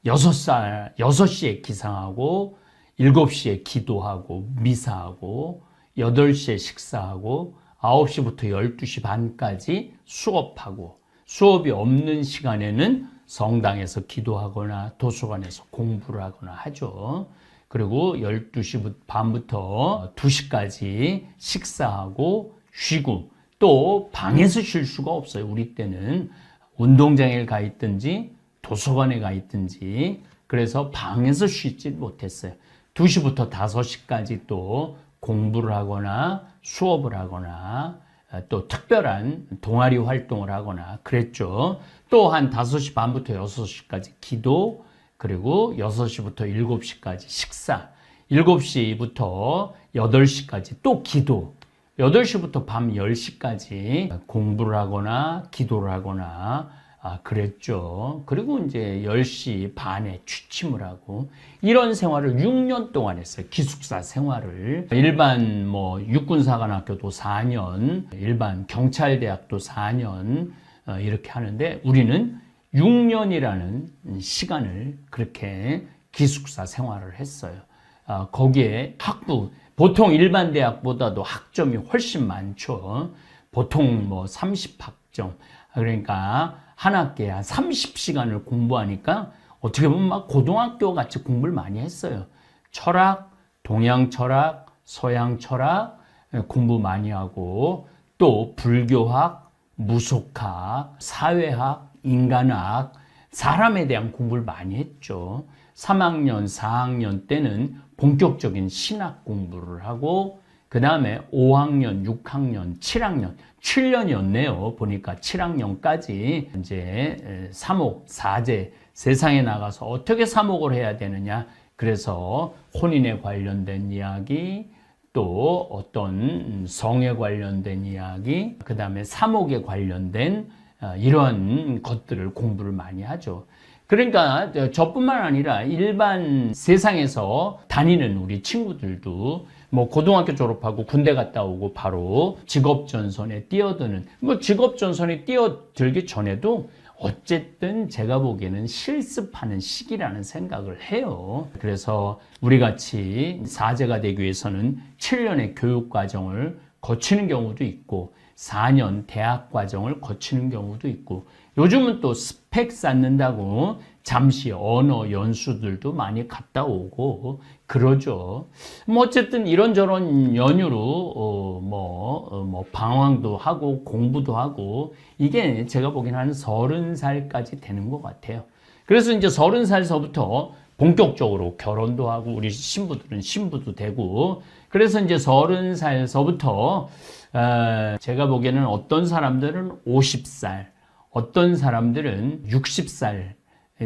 6시에 기상하고 7시에 기도하고 미사하고 8시에 식사하고 9시부터 12시 반까지 수업하고 수업이 없는 시간에는 성당에서 기도하거나 도서관에서 공부를 하거나 하죠. 그리고 12시 반부터 2시까지 식사하고 쉬고 또 방에서 쉴 수가 없어요. 우리 때는 운동장에 가 있든지 도서관에 가 있든지 그래서 방에서 쉬지 못했어요. 2시부터 5시까지 또 공부를 하거나 수업을 하거나 또 특별한 동아리 활동을 하거나 그랬죠. 또 한 5시 반부터 6시까지 기도, 그리고 6시부터 7시까지 식사, 7시부터 8시까지 또 기도, 8시부터 밤 10시까지 공부를 하거나 기도를 하거나 그랬죠. 그리고 이제 10시 반에 취침을 하고 이런 생활을 6년 동안 했어요. 기숙사 생활을. 일반 육군사관학교도 4년, 일반 경찰대학도 4년 이렇게 하는데 우리는 6년이라는 시간을 그렇게 기숙사 생활을 했어요. 거기에 학부, 보통 일반 대학보다도 학점이 훨씬 많죠. 보통 30학점. 그러니까 한 학기에 한 30시간을 공부하니까 어떻게 보면 막 고등학교 같이 공부를 많이 했어요. 철학, 동양 철학, 서양 철학 공부 많이 하고 또 불교학, 무속학, 사회학, 인간학, 사람에 대한 공부를 많이 했죠. 3학년, 4학년 때는 본격적인 신학 공부를 하고 그 다음에 5학년, 6학년, 7학년, 7년이었네요. 보니까 7학년까지 이제 사목, 사제, 세상에 나가서 어떻게 사목을 해야 되느냐 그래서 혼인에 관련된 이야기, 또 어떤 성에 관련된 이야기, 그 다음에 사목에 관련된 이러한 것들을 공부를 많이 하죠. 그러니까 저뿐만 아니라 일반 세상에서 다니는 우리 친구들도 뭐 고등학교 졸업하고 군대 갔다 오고 바로 직업전선에 뛰어드는, 뭐 직업전선에 뛰어들기 전에도 어쨌든 제가 보기에는 실습하는 시기라는 생각을 해요. 그래서 우리 같이 사제가 되기 위해서는 7년의 교육 과정을 거치는 경우도 있고 4년 대학 과정을 거치는 경우도 있고, 요즘은 또 스펙 쌓는다고 잠시 언어 연수들도 많이 갔다 오고 그러죠. 뭐 어쨌든 이런저런 연유로 방황도 하고 공부도 하고, 이게 제가 보기에는 한 30살까지 되는 것 같아요. 그래서 이제 30살서부터 본격적으로 결혼도 하고, 우리 신부들은 신부도 되고, 그래서 이제 30살서부터 제가 보기에는 어떤 사람들은 50살, 어떤 사람들은 60살,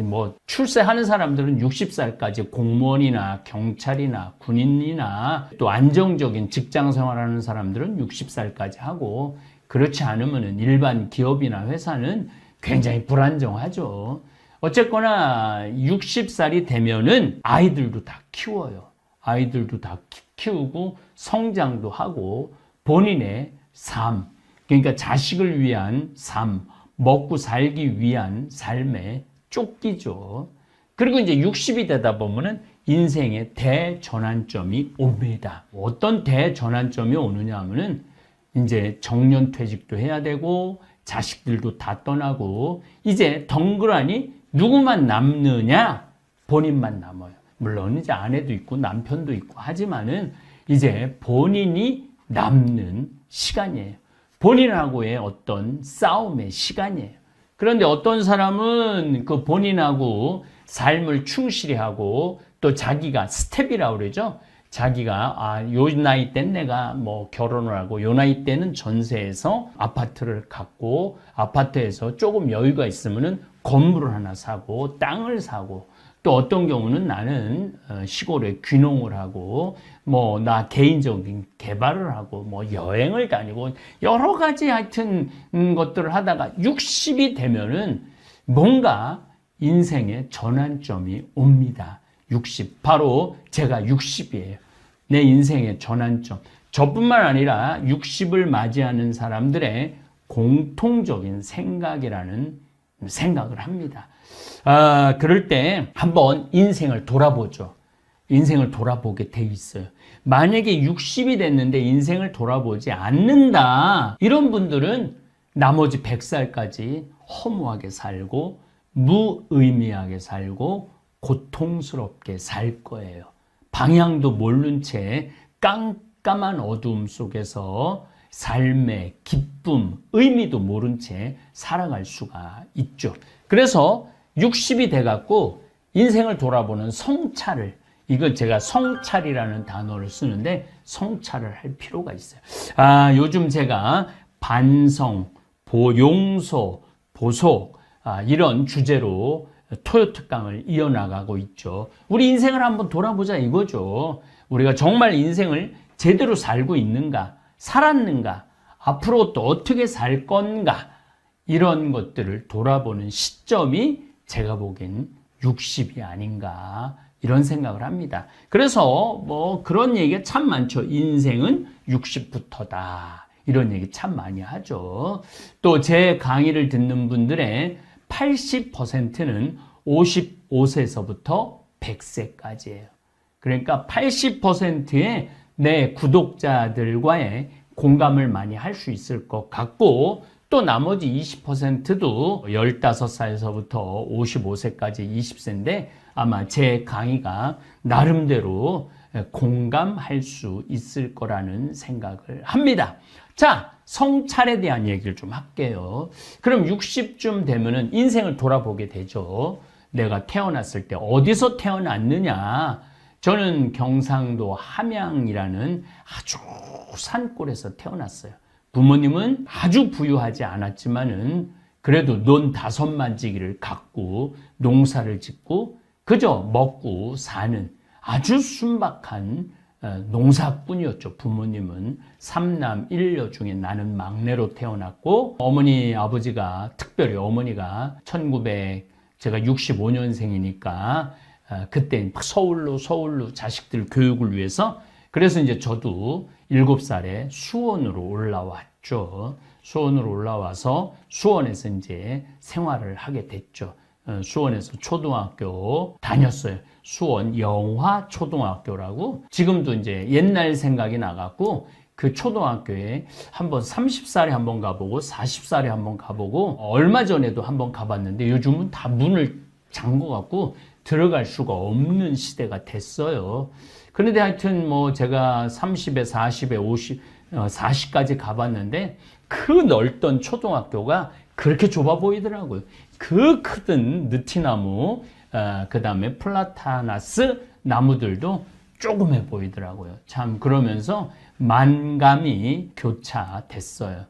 뭐 출세하는 사람들은 60살까지 공무원이나 경찰이나 군인이나 또 안정적인 직장 생활하는 사람들은 60살까지 하고, 그렇지 않으면은 일반 기업이나 회사는 굉장히 불안정하죠. 어쨌거나 60살이 되면은 아이들도 다 키워요. 아이들도 다 키우고 성장도 하고 본인의 삶, 그러니까 자식을 위한 삶, 먹고 살기 위한 삶에 쫓기죠. 그리고 이제 60이 되다 보면은 인생의 대전환점이 옵니다. 어떤 대전환점이 오느냐 하면은 이제 정년퇴직도 해야 되고 자식들도 다 떠나고 이제 덩그러니 누구만 남느냐? 본인만 남아요. 물론 이제 아내도 있고 남편도 있고 하지만은 이제 본인이 남는 시간이에요. 본인하고의 어떤 싸움의 시간이에요. 그런데 어떤 사람은 그 본인하고 삶을 충실히 하고 또 자기가 스텝이라고 그러죠. 자기가 요 나이 땐 내가 뭐 결혼을 하고 요 나이 때는 전세에서 아파트를 갖고 아파트에서 조금 여유가 있으면은 건물을 하나 사고 땅을 사고, 또 어떤 경우는 나는 시골에 귀농을 하고 뭐 나 개인적인 개발을 하고 뭐 여행을 다니고 여러 가지 하여튼 것들을 하다가 60이 되면은 뭔가 인생의 전환점이 옵니다. 60. 바로 제가 60이에요. 내 인생의 전환점. 저뿐만 아니라 60을 맞이하는 사람들의 공통적인 생각이라는 생각을 합니다. 그럴 때 한번 인생을 돌아보죠. 인생을 돌아보게 돼 있어요. 만약에 60이 됐는데 인생을 돌아보지 않는다, 이런 분들은 나머지 100살까지 허무하게 살고 무의미하게 살고 고통스럽게 살 거예요. 방향도 모른 채 깜깜한 어두움 속에서 삶의 기쁨, 의미도 모른 채 살아갈 수가 있죠. 그래서 60이 돼갖고 인생을 돌아보는 성찰을, 이걸 제가 성찰이라는 단어를 쓰는데 성찰을 할 필요가 있어요. 요즘 제가 반성, 용서, 보속 이런 주제로 토요 특강을 이어나가고 있죠. 우리 인생을 한번 돌아보자 이거죠. 우리가 정말 인생을 제대로 살고 있는가, 살았는가, 앞으로 또 어떻게 살 건가, 이런 것들을 돌아보는 시점이 제가 보기엔 60이 아닌가, 이런 생각을 합니다. 그래서 뭐 그런 얘기가 참 많죠. 인생은 60부터다. 이런 얘기 참 많이 하죠. 또 제 강의를 듣는 분들의 80%는 55세에서부터 100세까지예요. 그러니까 80%의 내 구독자들과의 공감을 많이 할 수 있을 것 같고, 또 나머지 20%도 15살에서부터 55세까지 20세인데 아마 제 강의가 나름대로 공감할 수 있을 거라는 생각을 합니다. 자, 성찰에 대한 얘기를 좀 할게요. 그럼 60쯤 되면은 인생을 돌아보게 되죠. 내가 태어났을 때 어디서 태어났느냐? 저는 경상도 함양이라는 아주 산골에서 태어났어요. 부모님은 아주 부유하지 않았지만은 그래도 논 5만지기를 갖고 농사를 짓고 그저 먹고 사는 아주 순박한 농사꾼이었죠. 부모님은 3남 1녀 중에 나는 막내로 태어났고, 어머니 아버지가, 특별히 어머니가 제가 65년생이니까 그때 서울로 자식들 교육을 위해서, 그래서 이제 저도 7살에 수원으로 올라왔죠. 수원으로 올라와서 수원에서 이제 생활을 하게 됐죠. 수원에서 초등학교 다녔어요. 수원 영화초등학교라고. 지금도 이제 옛날 생각이 나갖고 그 초등학교에 한번 30살에 한번 가보고 40살에 한번 가보고, 얼마 전에도 한번 가봤는데 요즘은 다 문을 잠궈갖고 들어갈 수가 없는 시대가 됐어요. 그런데 하여튼 뭐 제가 30에 40에 50, 40까지 가봤는데 그 넓던 초등학교가 그렇게 좁아 보이더라고요. 그 크던 느티나무, 그 다음에 플라타나스 나무들도 조그매 보이더라고요. 참, 그러면서 만감이 교차됐어요.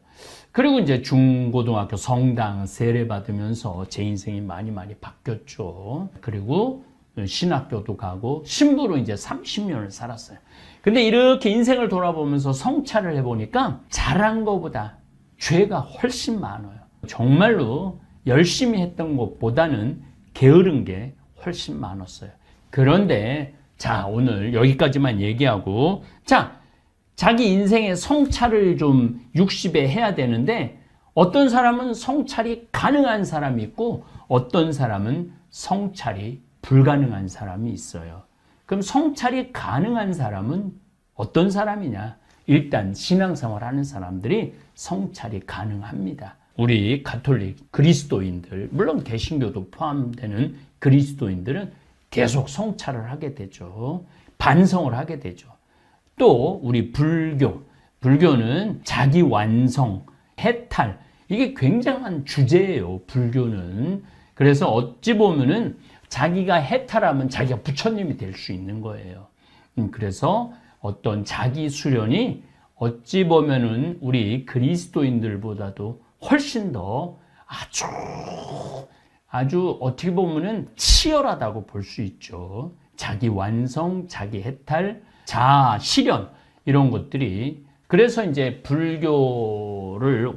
그리고 이제 중고등학교 성당 세례 받으면서 제 인생이 많이 바뀌었죠. 그리고 신학교도 가고 신부로 이제 30년을 살았어요. 근데 이렇게 인생을 돌아보면서 성찰을 해보니까 잘한 것보다 죄가 훨씬 많아요. 정말로 열심히 했던 것보다는 게으른 게 훨씬 많았어요. 그런데 자, 오늘 여기까지만 얘기하고, 자, 자기 인생의 성찰을 좀 60에 해야 되는데, 어떤 사람은 성찰이 가능한 사람이 있고 어떤 사람은 성찰이 불가능한 사람이 있어요. 그럼 성찰이 가능한 사람은 어떤 사람이냐? 일단 신앙생활 하는 사람들이 성찰이 가능합니다. 우리 가톨릭 그리스도인들, 물론 개신교도 포함되는 그리스도인들은 계속 성찰을 하게 되죠. 반성을 하게 되죠. 또 우리 불교는 자기 완성, 해탈, 이게 굉장한 주제예요. 불교는. 그래서 어찌 보면은 자기가 해탈하면 자기가 부처님이 될 수 있는 거예요. 그래서 어떤 자기 수련이 어찌 보면은 우리 그리스도인들보다도 훨씬 더 아주 어떻게 보면은 치열하다고 볼 수 있죠. 자기 완성, 자기 해탈, 자아 실현, 이런 것들이. 그래서 이제 불교를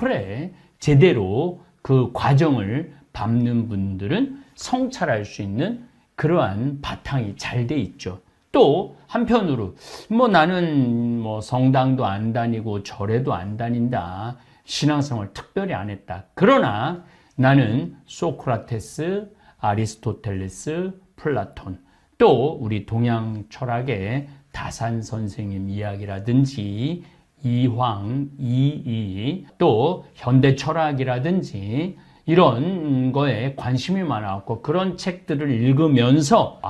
오래 제대로 그 과정을 밟는 분들은 성찰할 수 있는 그러한 바탕이 잘 돼 있죠. 또 한편으로 뭐 나는 뭐 성당도 안 다니고 절에도 안 다닌다, 신앙생활 특별히 안 했다. 그러나 나는 소크라테스, 아리스토텔레스, 플라톤, 또 우리 동양 철학의 다산 선생님 이야기라든지 이황, 이이, 또 현대 철학이라든지 이런 거에 관심이 많았고, 그런 책들을 읽으면서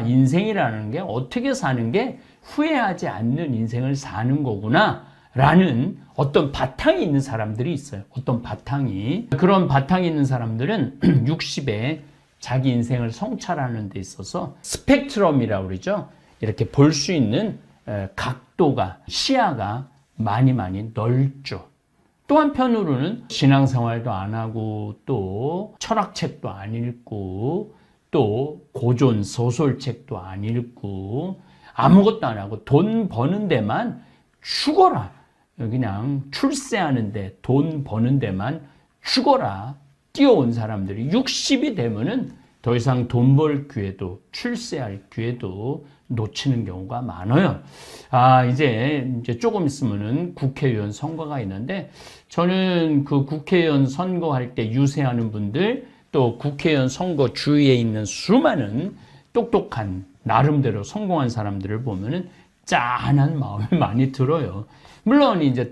인생이라는 게 어떻게 사는 게 후회하지 않는 인생을 사는 거구나 라는 어떤 바탕이 있는 사람들이 있어요. 어떤 바탕이. 그런 바탕이 있는 사람들은 60에 자기 인생을 성찰하는 데 있어서 스펙트럼이라고 그러죠. 이렇게 볼 수 있는 각도가, 시야가 많이 넓죠. 또 한편으로는 신앙생활도 안 하고 또 철학책도 안 읽고 또 고전 소설책도 안 읽고 아무것도 안 하고 돈 버는 데만 죽어라, 그냥 출세하는데 돈 버는 데만 죽어라 뛰어온 사람들이 60이 되면은 더 이상 돈 벌 기회도 출세할 기회도 놓치는 경우가 많아요. 이제 조금 있으면은 국회의원 선거가 있는데, 저는 그 국회의원 선거할 때 유세하는 분들, 또 국회의원 선거 주위에 있는 수많은 똑똑한 나름대로 성공한 사람들을 보면은 짠한 마음이 많이 들어요. 물론 이제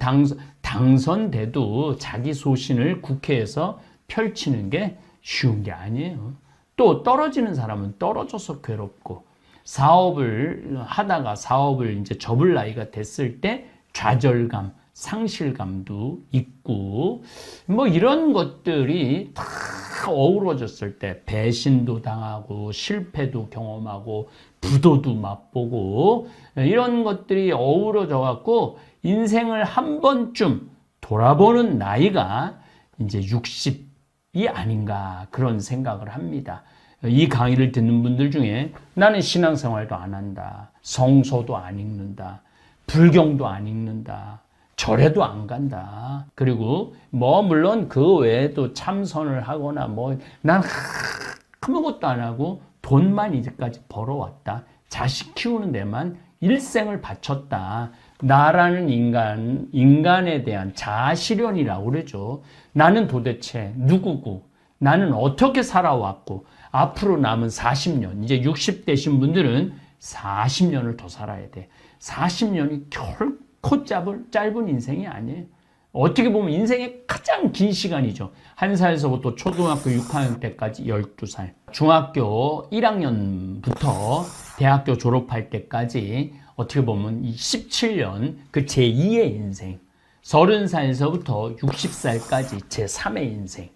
당선돼도 자기 소신을 국회에서 펼치는 게 쉬운 게 아니에요. 또 떨어지는 사람은 떨어져서 괴롭고, 사업을 하다가 사업을 이제 접을 나이가 됐을 때 좌절감, 상실감도 있고, 뭐 이런 것들이 다 어우러졌을 때 배신도 당하고 실패도 경험하고 부도도 맛보고, 이런 것들이 어우러져 갖고 인생을 한 번쯤 돌아보는 나이가 이제 60이 아닌가, 그런 생각을 합니다. 이 강의를 듣는 분들 중에 나는 신앙생활도 안 한다. 성서도 안 읽는다. 불경도 안 읽는다. 절에도 안 간다. 그리고 물론 그 외에도 참선을 하거나 난 아무것도 안 하고 돈만 이제까지 벌어왔다. 자식 키우는 데만 일생을 바쳤다. 나라는 인간에 대한 자아실현이라고 그러죠. 나는 도대체 누구고, 나는 어떻게 살아왔고, 앞으로 남은 40년, 이제 60대신 분들은 40년을 더 살아야 돼. 40년이 결코 짧은 인생이 아니에요. 어떻게 보면 인생의 가장 긴 시간이죠. 1살에서부터 초등학교 6학년 때까지 12살. 중학교 1학년부터 대학교 졸업할 때까지 어떻게 보면 이 17년 그 제2의 인생. 30살에서부터 60살까지 제3의 인생.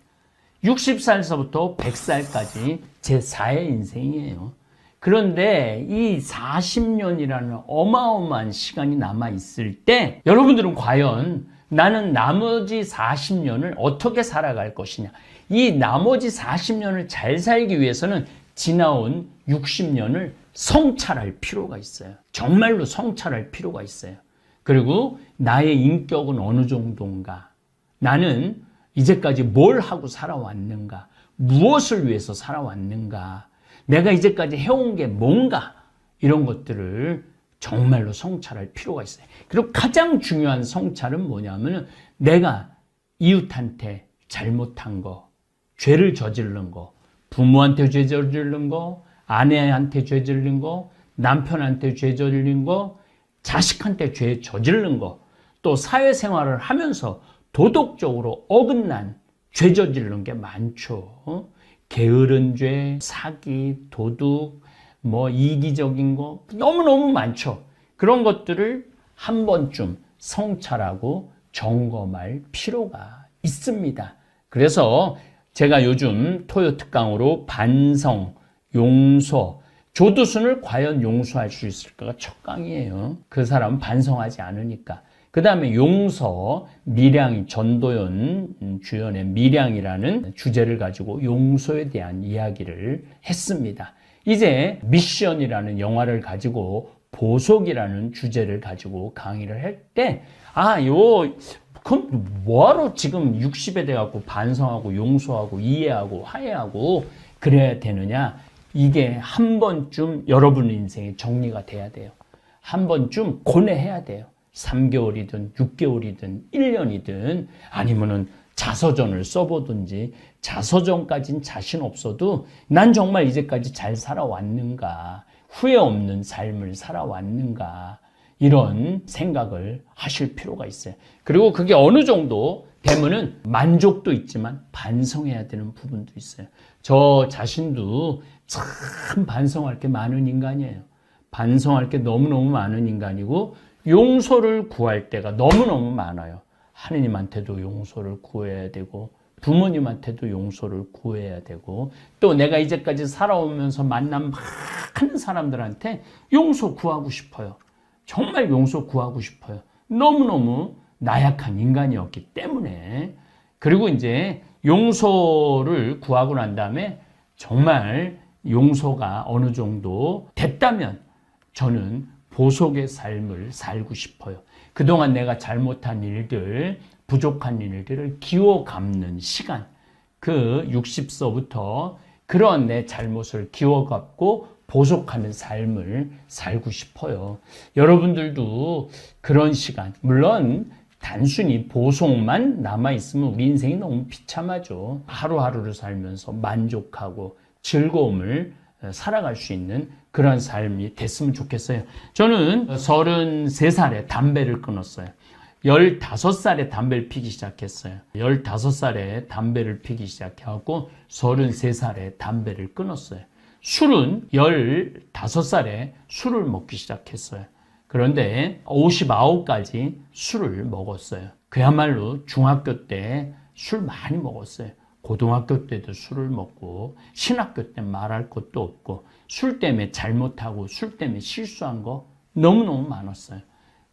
60살에서부터 100살까지 제4의 인생이에요. 그런데 이 40년이라는 어마어마한 시간이 남아있을 때 여러분들은 과연 나는 나머지 40년을 어떻게 살아갈 것이냐. 이 나머지 40년을 잘 살기 위해서는 지나온 60년을 성찰할 필요가 있어요. 정말로 성찰할 필요가 있어요. 그리고 나의 인격은 어느 정도인가. 나는 이제까지 뭘 하고 살아왔는가. 무엇을 위해서 살아왔는가. 내가 이제까지 해온 게 뭔가. 이런 것들을 정말로 성찰할 필요가 있어요. 그리고 가장 중요한 성찰은 뭐냐면 내가 이웃한테 잘못한 거, 죄를 저지른 거, 부모한테 죄 저지른 거, 아내한테 죄 저지른 거, 남편한테 죄 저지른 거, 자식한테 죄 저지른 거, 또 사회생활을 하면서 도덕적으로 어긋난 죄 저지른 게 많죠. 게으른 죄, 사기, 도둑, 이기적인 거 너무너무 많죠. 그런 것들을 한 번쯤 성찰하고 점검할 필요가 있습니다. 그래서 제가 요즘 토요 특강으로 반성, 용서, 조두순을 과연 용서할 수 있을까가 첫 강의예요. 그 사람은 반성하지 않으니까. 그 다음에 용서, 밀양, 전도연 주연의 밀양이라는 주제를 가지고 용서에 대한 이야기를 했습니다. 이제 미션이라는 영화를 가지고 보석이라는 주제를 가지고 강의를 할 때, 그럼 뭐하러 지금 60에 돼갖고 반성하고 용서하고 이해하고 화해하고 그래야 되느냐? 이게 한 번쯤 여러분 인생에 정리가 돼야 돼요. 한 번쯤 고뇌해야 돼요. 3개월이든 6개월이든 1년이든 아니면은 자서전을 써보든지 자서전까지는 자신 없어도 난 정말 이제까지 잘 살아왔는가, 후회 없는 삶을 살아왔는가 이런 생각을 하실 필요가 있어요. 그리고 그게 어느 정도 되면은 만족도 있지만 반성해야 되는 부분도 있어요. 저 자신도 참 반성할 게 많은 인간이에요. 반성할 게 너무너무 많은 인간이고 용서를 구할 때가 너무너무 많아요. 하느님한테도 용서를 구해야 되고 부모님한테도 용서를 구해야 되고 또 내가 이제까지 살아오면서 만난 많은 사람들한테 용서 구하고 싶어요. 정말 용서 구하고 싶어요. 너무너무 나약한 인간이었기 때문에. 그리고 이제 용서를 구하고 난 다음에 정말 용서가 어느 정도 됐다면 저는 보석의 삶을 살고 싶어요. 그동안 내가 잘못한 일들, 부족한 일들을 기워 갚는 시간, 그 60서부터 그런 내 잘못을 기워 갚고 보석하는 삶을 살고 싶어요. 여러분들도 그런 시간, 물론 단순히 보석만 남아있으면 우리 인생이 너무 비참하죠. 하루하루를 살면서 만족하고 즐거움을 살아갈 수 있는 그런 삶이 됐으면 좋겠어요. 저는 33살에 담배를 끊었어요. 15살에 담배를 피기 시작했어요. 15살에 담배를 피기 시작해갖고 33살에 담배를 끊었어요. 술은 15살에 술을 먹기 시작했어요. 그런데 59까지 술을 먹었어요. 그야말로 중학교 때 술 많이 먹었어요. 고등학교 때도 술을 먹고 신학교 때 말할 것도 없고 술 때문에 잘못하고 술 때문에 실수한 거 너무너무 많았어요.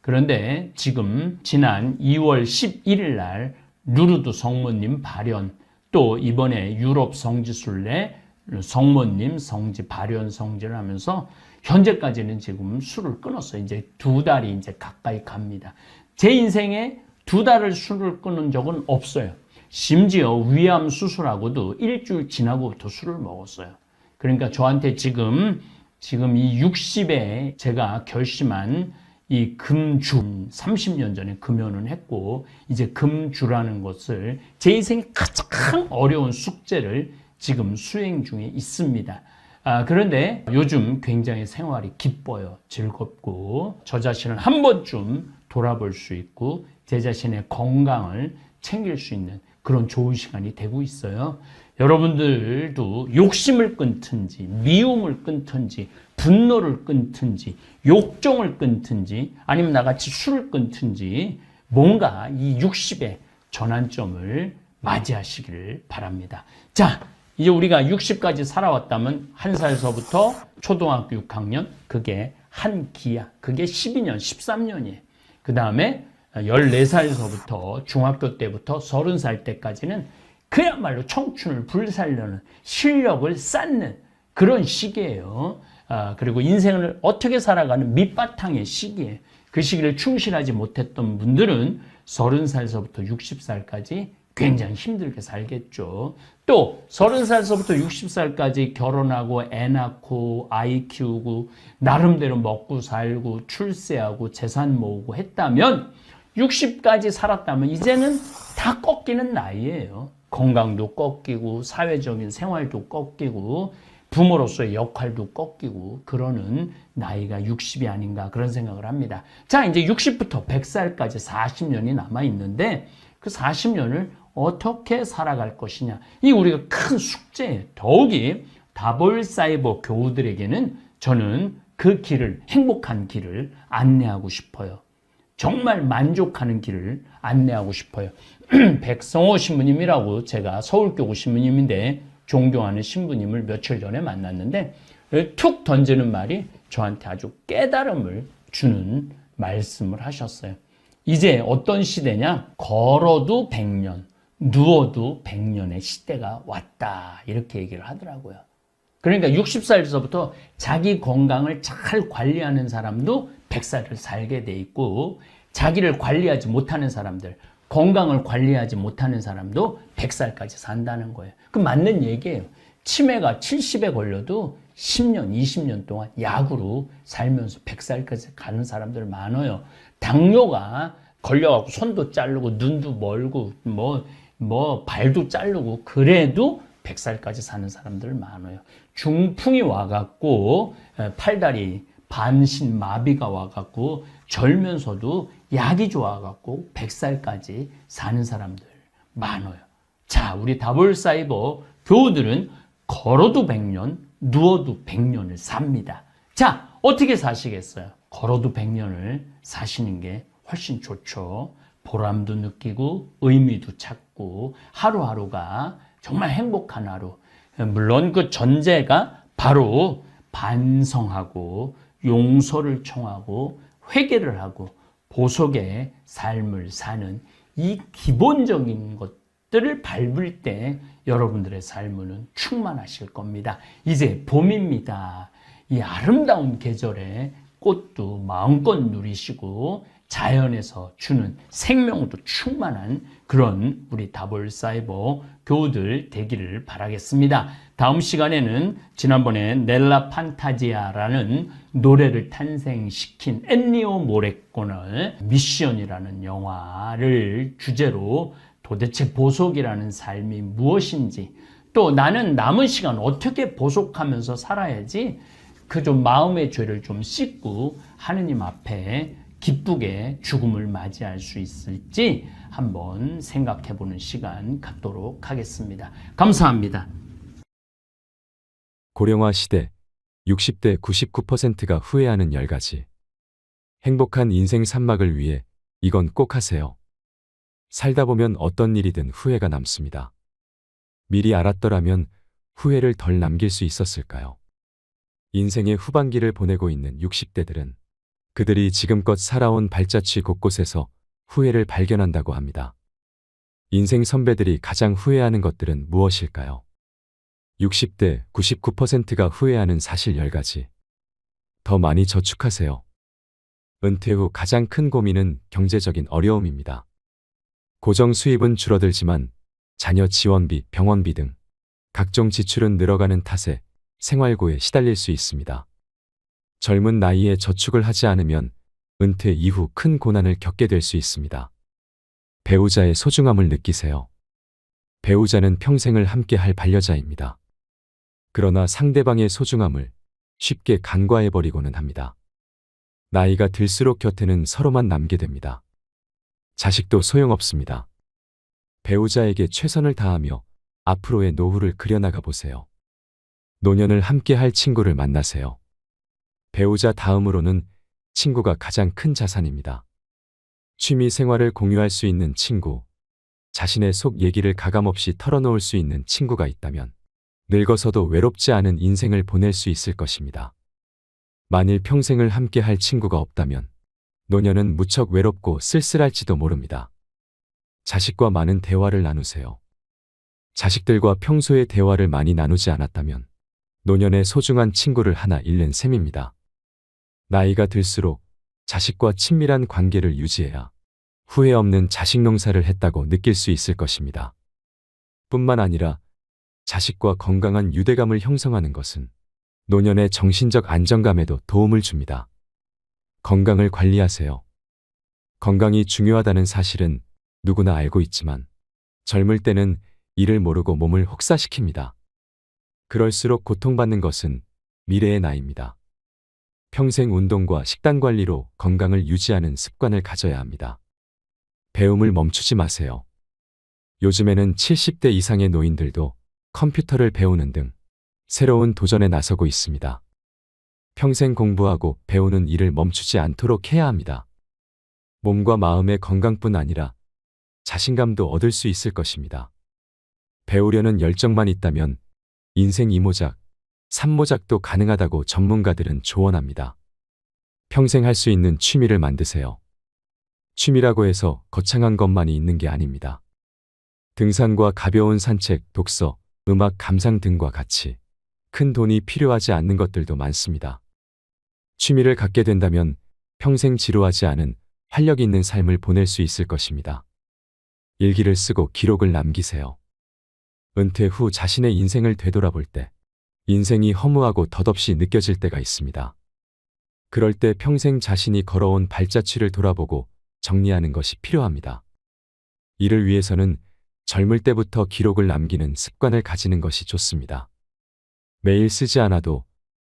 그런데 지금 지난 2월 11일 날 루르드 성모님 발현 또 이번에 유럽 성지순례 성모님 성지, 발현 성지를 하면서 현재까지는 지금 술을 끊었어요. 이제 2달이 이제 가까이 갑니다. 제 인생에 2달을 술을 끊은 적은 없어요. 심지어 위암 수술하고도 일주일 지나고부터 술을 먹었어요. 그러니까 저한테 지금 이 60에 제가 결심한 이 금주, 30년 전에 금연을 했고 이제 금주라는 것을 제 인생의 가장 어려운 숙제를 지금 수행 중에 있습니다. 그런데 요즘 굉장히 생활이 기뻐요. 즐겁고 저 자신을 한 번쯤 돌아볼 수 있고 제 자신의 건강을 챙길 수 있는 그런 좋은 시간이 되고 있어요. 여러분들도 욕심을 끊든지 미움을 끊든지 분노를 끊든지 욕정을 끊든지 아니면 나같이 술을 끊든지 뭔가 이 60의 전환점을 맞이하시기를 바랍니다. 자, 이제 우리가 60까지 살아왔다면 1살서부터 초등학교 6학년 그게 한 기야. 그게 12년, 13년이에요. 그 다음에 14살서부터 중학교 때부터 30살 때까지는 그야말로 청춘을 불살려는 실력을 쌓는 그런 시기예요. 그리고 인생을 어떻게 살아가는 밑바탕의 시기예요. 그 시기를 충실하지 못했던 분들은 30살서부터 60살까지 굉장히 힘들게 살겠죠. 또 30살서부터 60살까지 결혼하고 애 낳고 아이 키우고 나름대로 먹고 살고 출세하고 재산 모으고 했다면 60까지 살았다면 이제는 다 꺾이는 나이예요. 건강도 꺾이고 사회적인 생활도 꺾이고 부모로서의 역할도 꺾이고 그러는 나이가 60이 아닌가 그런 생각을 합니다. 자, 이제 60부터 100살까지 40년이 남아 있는데 그 40년을 어떻게 살아갈 것이냐. 이 우리가 큰 숙제예요. 더욱이 다볼사이버 교우들에게는 저는 그 길을, 행복한 길을 안내하고 싶어요. 정말 만족하는 길을 안내하고 싶어요. 백성호 신부님이라고 제가 서울교구 신부님인데 존경하는 신부님을 며칠 전에 만났는데 툭 던지는 말이 저한테 아주 깨달음을 주는 말씀을 하셨어요. 이제 어떤 시대냐? 걸어도 100년, 누워도 100년의 시대가 왔다. 이렇게 얘기를 하더라고요. 그러니까 60살에서부터 자기 건강을 잘 관리하는 사람도 100살을 살게 돼 있고 자기를 관리하지 못하는 사람들, 건강을 관리하지 못하는 사람도 100살까지 산다는 거예요. 그 맞는 얘기예요. 치매가 70에 걸려도 10년, 20년 동안 약으로 살면서 100살까지 가는 사람들 많아요. 당뇨가 걸려갖고 손도 자르고 눈도 멀고 발도 자르고 그래도 100살까지 사는 사람들 많아요. 중풍이 와갖고 팔다리 반신 마비가 와갖고 절면서도 약이 좋아갖고 100살까지 사는 사람들 많아요. 자, 우리 다볼사이버 교우들은 걸어도 100년, 누워도 100년을 삽니다. 자, 어떻게 사시겠어요? 걸어도 100년을 사시는 게 훨씬 좋죠. 보람도 느끼고 의미도 찾고 하루하루가 정말 행복한 하루. 물론 그 전제가 바로 반성하고 용서를 청하고 회개를 하고 보석의 삶을 사는 이 기본적인 것들을 밟을 때 여러분들의 삶은 충만하실 겁니다. 이제 봄입니다. 이 아름다운 계절에 꽃도 마음껏 누리시고 자연에서 주는 생명도 충만한 그런 우리 다볼사이버 교우들 되기를 바라겠습니다. 다음 시간에는 지난번에 넬라 판타지아라는 노래를 탄생시킨 엔니오 모레코너의 미션이라는 영화를 주제로 도대체 보석이라는 삶이 무엇인지 또 나는 남은 시간 어떻게 보석하면서 살아야지 그 좀 마음의 죄를 좀 씻고 하느님 앞에 기쁘게 죽음을 맞이할 수 있을지 한번 생각해보는 시간 갖도록 하겠습니다. 감사합니다. 고령화 시대 60대 99%가 후회하는 10가지. 행복한 인생 산막을 위해 이건 꼭 하세요. 살다 보면 어떤 일이든 후회가 남습니다. 미리 알았더라면 후회를 덜 남길 수 있었을까요? 인생의 후반기를 보내고 있는 60대들은 그들이 지금껏 살아온 발자취 곳곳에서 후회를 발견한다고 합니다. 인생 선배들이 가장 후회하는 것들은 무엇일까요? 60대 99%가 후회하는 사실 10가지. 더 많이 저축하세요. 은퇴 후 가장 큰 고민은 경제적인 어려움입니다. 고정 수입은 줄어들지만 자녀 지원비, 병원비 등 각종 지출은 늘어가는 탓에 생활고에 시달릴 수 있습니다. 젊은 나이에 저축을 하지 않으면 은퇴 이후 큰 고난을 겪게 될 수 있습니다. 배우자의 소중함을 느끼세요. 배우자는 평생을 함께 할 반려자입니다. 그러나 상대방의 소중함을 쉽게 간과해버리고는 합니다. 나이가 들수록 곁에는 서로만 남게 됩니다. 자식도 소용없습니다. 배우자에게 최선을 다하며 앞으로의 노후를 그려나가 보세요. 노년을 함께 할 친구를 만나세요. 배우자 다음으로는 친구가 가장 큰 자산입니다. 취미 생활을 공유할 수 있는 친구, 자신의 속 얘기를 가감없이 털어놓을 수 있는 친구가 있다면 늙어서도 외롭지 않은 인생을 보낼 수 있을 것입니다. 만일 평생을 함께 할 친구가 없다면 노년은 무척 외롭고 쓸쓸할지도 모릅니다. 자식과 많은 대화를 나누세요. 자식들과 평소에 대화를 많이 나누지 않았다면 노년의 소중한 친구를 하나 잃는 셈입니다. 나이가 들수록 자식과 친밀한 관계를 유지해야 후회 없는 자식 농사를 했다고 느낄 수 있을 것입니다. 뿐만 아니라 자식과 건강한 유대감을 형성하는 것은 노년의 정신적 안정감에도 도움을 줍니다. 건강을 관리하세요. 건강이 중요하다는 사실은 누구나 알고 있지만 젊을 때는 이를 모르고 몸을 혹사시킵니다. 그럴수록 고통받는 것은 미래의 나이입니다. 평생 운동과 식단 관리로 건강을 유지하는 습관을 가져야 합니다. 배움을 멈추지 마세요. 요즘에는 70대 이상의 노인들도 컴퓨터를 배우는 등 새로운 도전에 나서고 있습니다. 평생 공부하고 배우는 일을 멈추지 않도록 해야 합니다. 몸과 마음의 건강뿐 아니라 자신감도 얻을 수 있을 것입니다. 배우려는 열정만 있다면 인생 2모작, 3모작도 가능하다고 전문가들은 조언합니다. 평생 할 수 있는 취미를 만드세요. 취미라고 해서 거창한 것만이 있는 게 아닙니다. 등산과 가벼운 산책, 독서, 음악 감상 등과 같이 큰 돈이 필요하지 않는 것들도 많습니다. 취미를 갖게 된다면 평생 지루하지 않은 활력 있는 삶을 보낼 수 있을 것입니다. 일기를 쓰고 기록을 남기세요. 은퇴 후 자신의 인생을 되돌아볼 때 인생이 허무하고 덧없이 느껴질 때가 있습니다. 그럴 때 평생 자신이 걸어온 발자취를 돌아보고 정리하는 것이 필요합니다. 이를 위해서는 젊을 때부터 기록을 남기는 습관을 가지는 것이 좋습니다. 매일 쓰지 않아도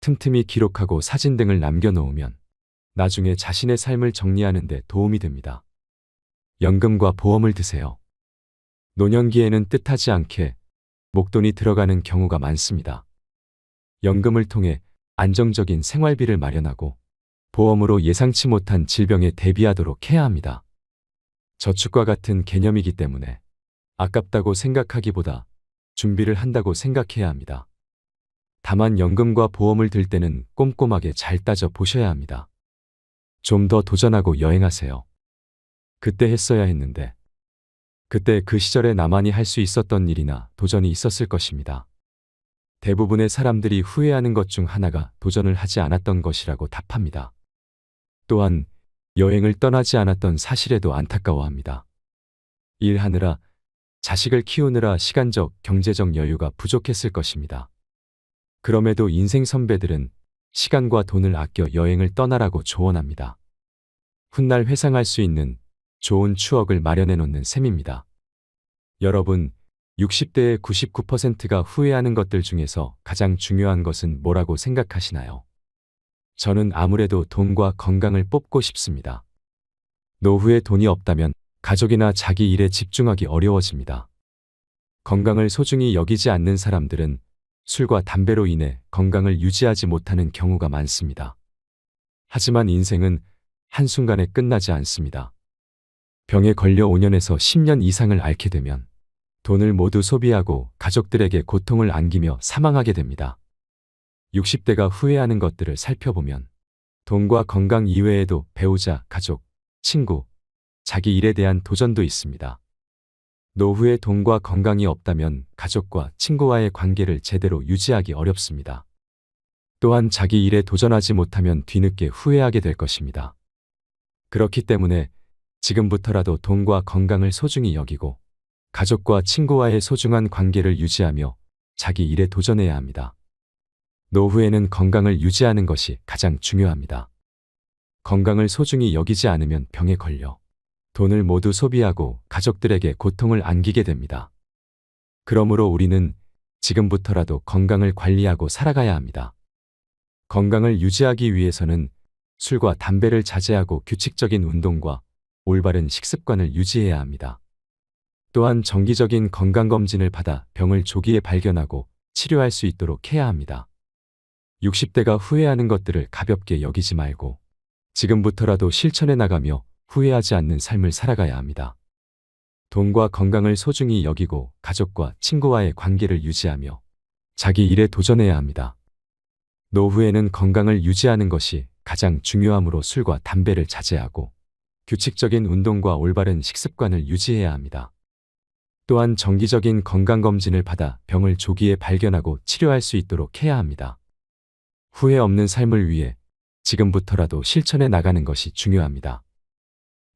틈틈이 기록하고 사진 등을 남겨놓으면 나중에 자신의 삶을 정리하는 데 도움이 됩니다. 연금과 보험을 드세요. 노년기에는 뜻하지 않게 목돈이 들어가는 경우가 많습니다. 연금을 통해 안정적인 생활비를 마련하고 보험으로 예상치 못한 질병에 대비하도록 해야 합니다. 저축과 같은 개념이기 때문에 아깝다고 생각하기보다 준비를 한다고 생각해야 합니다. 다만 연금과 보험을 들 때는 꼼꼼하게 잘 따져 보셔야 합니다. 좀 더 도전하고 여행하세요. 그때 했어야 했는데, 그때 그 시절에 나만이 할 수 있었던 일이나 도전이 있었을 것입니다. 대부분의 사람들이 후회하는 것 중 하나가 도전을 하지 않았던 것이라고 답합니다. 또한 여행을 떠나지 않았던 사실에도 안타까워합니다. 일하느라, 자식을 키우느라 시간적, 경제적 여유가 부족했을 것입니다. 그럼에도 인생 선배들은 시간과 돈을 아껴 여행을 떠나라고 조언합니다. 훗날 회상할 수 있는 좋은 추억을 마련해 놓는 셈입니다. 여러분, 60대의 99%가 후회하는 것들 중에서 가장 중요한 것은 뭐라고 생각하시나요? 저는 아무래도 돈과 건강을 뽑고 싶습니다. 노후에 돈이 없다면 가족이나 자기 일에 집중하기 어려워집니다. 건강을 소중히 여기지 않는 사람들은 술과 담배로 인해 건강을 유지하지 못하는 경우가 많습니다. 하지만 인생은 한순간에 끝나지 않습니다. 병에 걸려 5년에서 10년 이상을 앓게 되면 돈을 모두 소비하고 가족들에게 고통을 안기며 사망하게 됩니다. 60대가 후회하는 것들을 살펴보면 돈과 건강 이외에도 배우자, 가족, 친구, 자기 일에 대한 도전도 있습니다. 노후에 돈과 건강이 없다면 가족과 친구와의 관계를 제대로 유지하기 어렵습니다. 또한 자기 일에 도전하지 못하면 뒤늦게 후회하게 될 것입니다. 그렇기 때문에 지금부터라도 돈과 건강을 소중히 여기고 가족과 친구와의 소중한 관계를 유지하며 자기 일에 도전해야 합니다. 노후에는 건강을 유지하는 것이 가장 중요합니다. 건강을 소중히 여기지 않으면 병에 걸려 돈을 모두 소비하고 가족들에게 고통을 안기게 됩니다. 그러므로 우리는 지금부터라도 건강을 관리하고 살아가야 합니다. 건강을 유지하기 위해서는 술과 담배를 자제하고 규칙적인 운동과 올바른 식습관을 유지해야 합니다. 또한 정기적인 건강검진을 받아 병을 조기에 발견하고 치료할 수 있도록 해야 합니다. 60대가 후회하는 것들을 가볍게 여기지 말고 지금부터라도 실천해 나가며 후회하지 않는 삶을 살아가야 합니다. 돈과 건강을 소중히 여기고 가족과 친구와의 관계를 유지하며 자기 일에 도전해야 합니다. 노후에는 건강을 유지하는 것이 가장 중요하므로 술과 담배를 자제하고 규칙적인 운동과 올바른 식습관을 유지해야 합니다. 또한 정기적인 건강검진을 받아 병을 조기에 발견하고 치료할 수 있도록 해야 합니다. 후회 없는 삶을 위해 지금부터라도 실천해 나가는 것이 중요합니다.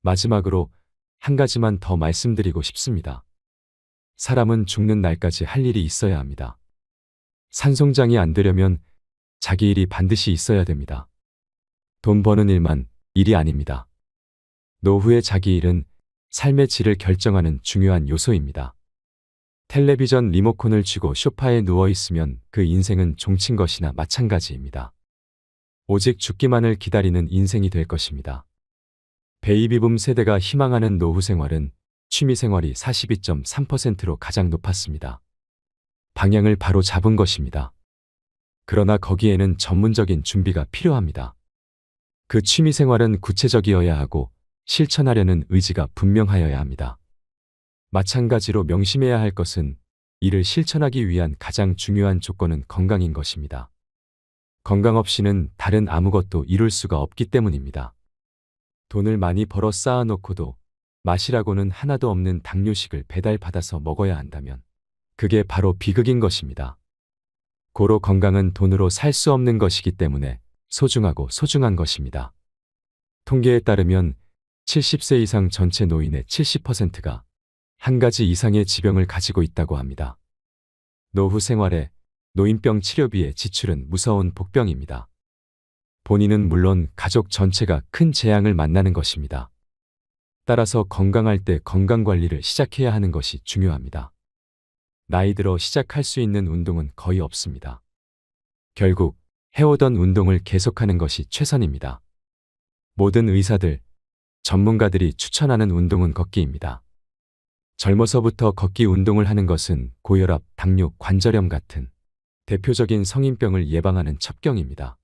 마지막으로 한 가지만 더 말씀드리고 싶습니다. 사람은 죽는 날까지 할 일이 있어야 합니다. 산송장이 안 되려면 자기 일이 반드시 있어야 됩니다. 돈 버는 일만 일이 아닙니다. 노후의 자기 일은 삶의 질을 결정하는 중요한 요소입니다. 텔레비전 리모컨을 쥐고 소파에 누워 있으면 그 인생은 종친 것이나 마찬가지입니다. 오직 죽기만을 기다리는 인생이 될 것입니다. 베이비붐 세대가 희망하는 노후 생활은 취미 생활이 42.3%로 가장 높았습니다. 방향을 바로 잡은 것입니다. 그러나 거기에는 전문적인 준비가 필요합니다. 그 취미 생활은 구체적이어야 하고 실천하려는 의지가 분명하여야 합니다. 마찬가지로 명심해야 할 것은 이를 실천하기 위한 가장 중요한 조건은 건강인 것입니다. 건강 없이는 다른 아무것도 이룰 수가 없기 때문입니다. 돈을 많이 벌어 쌓아놓고도 맛이라고는 하나도 없는 당뇨식을 배달받아서 먹어야 한다면 그게 바로 비극인 것입니다. 고로 건강은 돈으로 살 수 없는 것이기 때문에 소중하고 소중한 것입니다. 통계에 따르면 70세 이상 전체 노인의 70%가 한 가지 이상의 지병을 가지고 있다고 합니다. 노후 생활에 노인병 치료비의 지출은 무서운 복병입니다. 본인은 물론 가족 전체가 큰 재앙을 만나는 것입니다. 따라서 건강할 때 건강관리를 시작해야 하는 것이 중요합니다. 나이 들어 시작할 수 있는 운동은 거의 없습니다. 결국 해오던 운동을 계속하는 것이 최선입니다. 모든 의사들, 전문가들이 추천하는 운동은 걷기입니다. 젊어서부터 걷기 운동을 하는 것은 고혈압, 당뇨, 관절염 같은 대표적인 성인병을 예방하는 첩경입니다.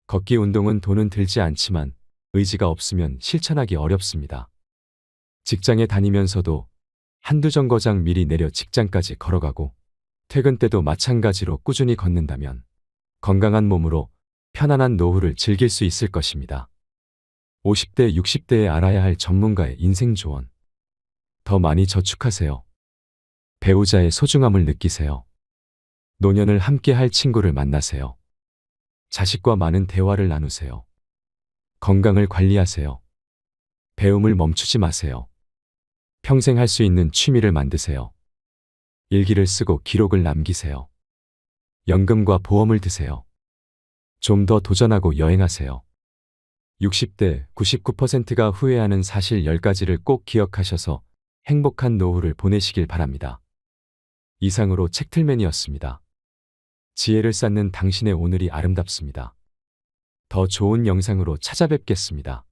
걷기 운동은 돈은 들지 않지만 의지가 없으면 실천하기 어렵습니다. 직장에 다니면서도 한두 정거장 미리 내려 직장까지 걸어가고 퇴근 때도 마찬가지로 꾸준히 걷는다면 건강한 몸으로 편안한 노후를 즐길 수 있을 것입니다. 50대, 60대에 알아야 할 전문가의 인생 조언. 더 많이 저축하세요. 배우자의 소중함을 느끼세요. 노년을 함께 할 친구를 만나세요. 자식과 많은 대화를 나누세요. 건강을 관리하세요. 배움을 멈추지 마세요. 평생 할 수 있는 취미를 만드세요. 일기를 쓰고 기록을 남기세요. 연금과 보험을 드세요. 좀 더 도전하고 여행하세요. 60대 99%가 후회하는 사실 10가지를 꼭 기억하셔서 행복한 노후를 보내시길 바랍니다. 이상으로 책틀맨이었습니다. 지혜를 쌓는 당신의 오늘이 아름답습니다. 더 좋은 영상으로 찾아뵙겠습니다.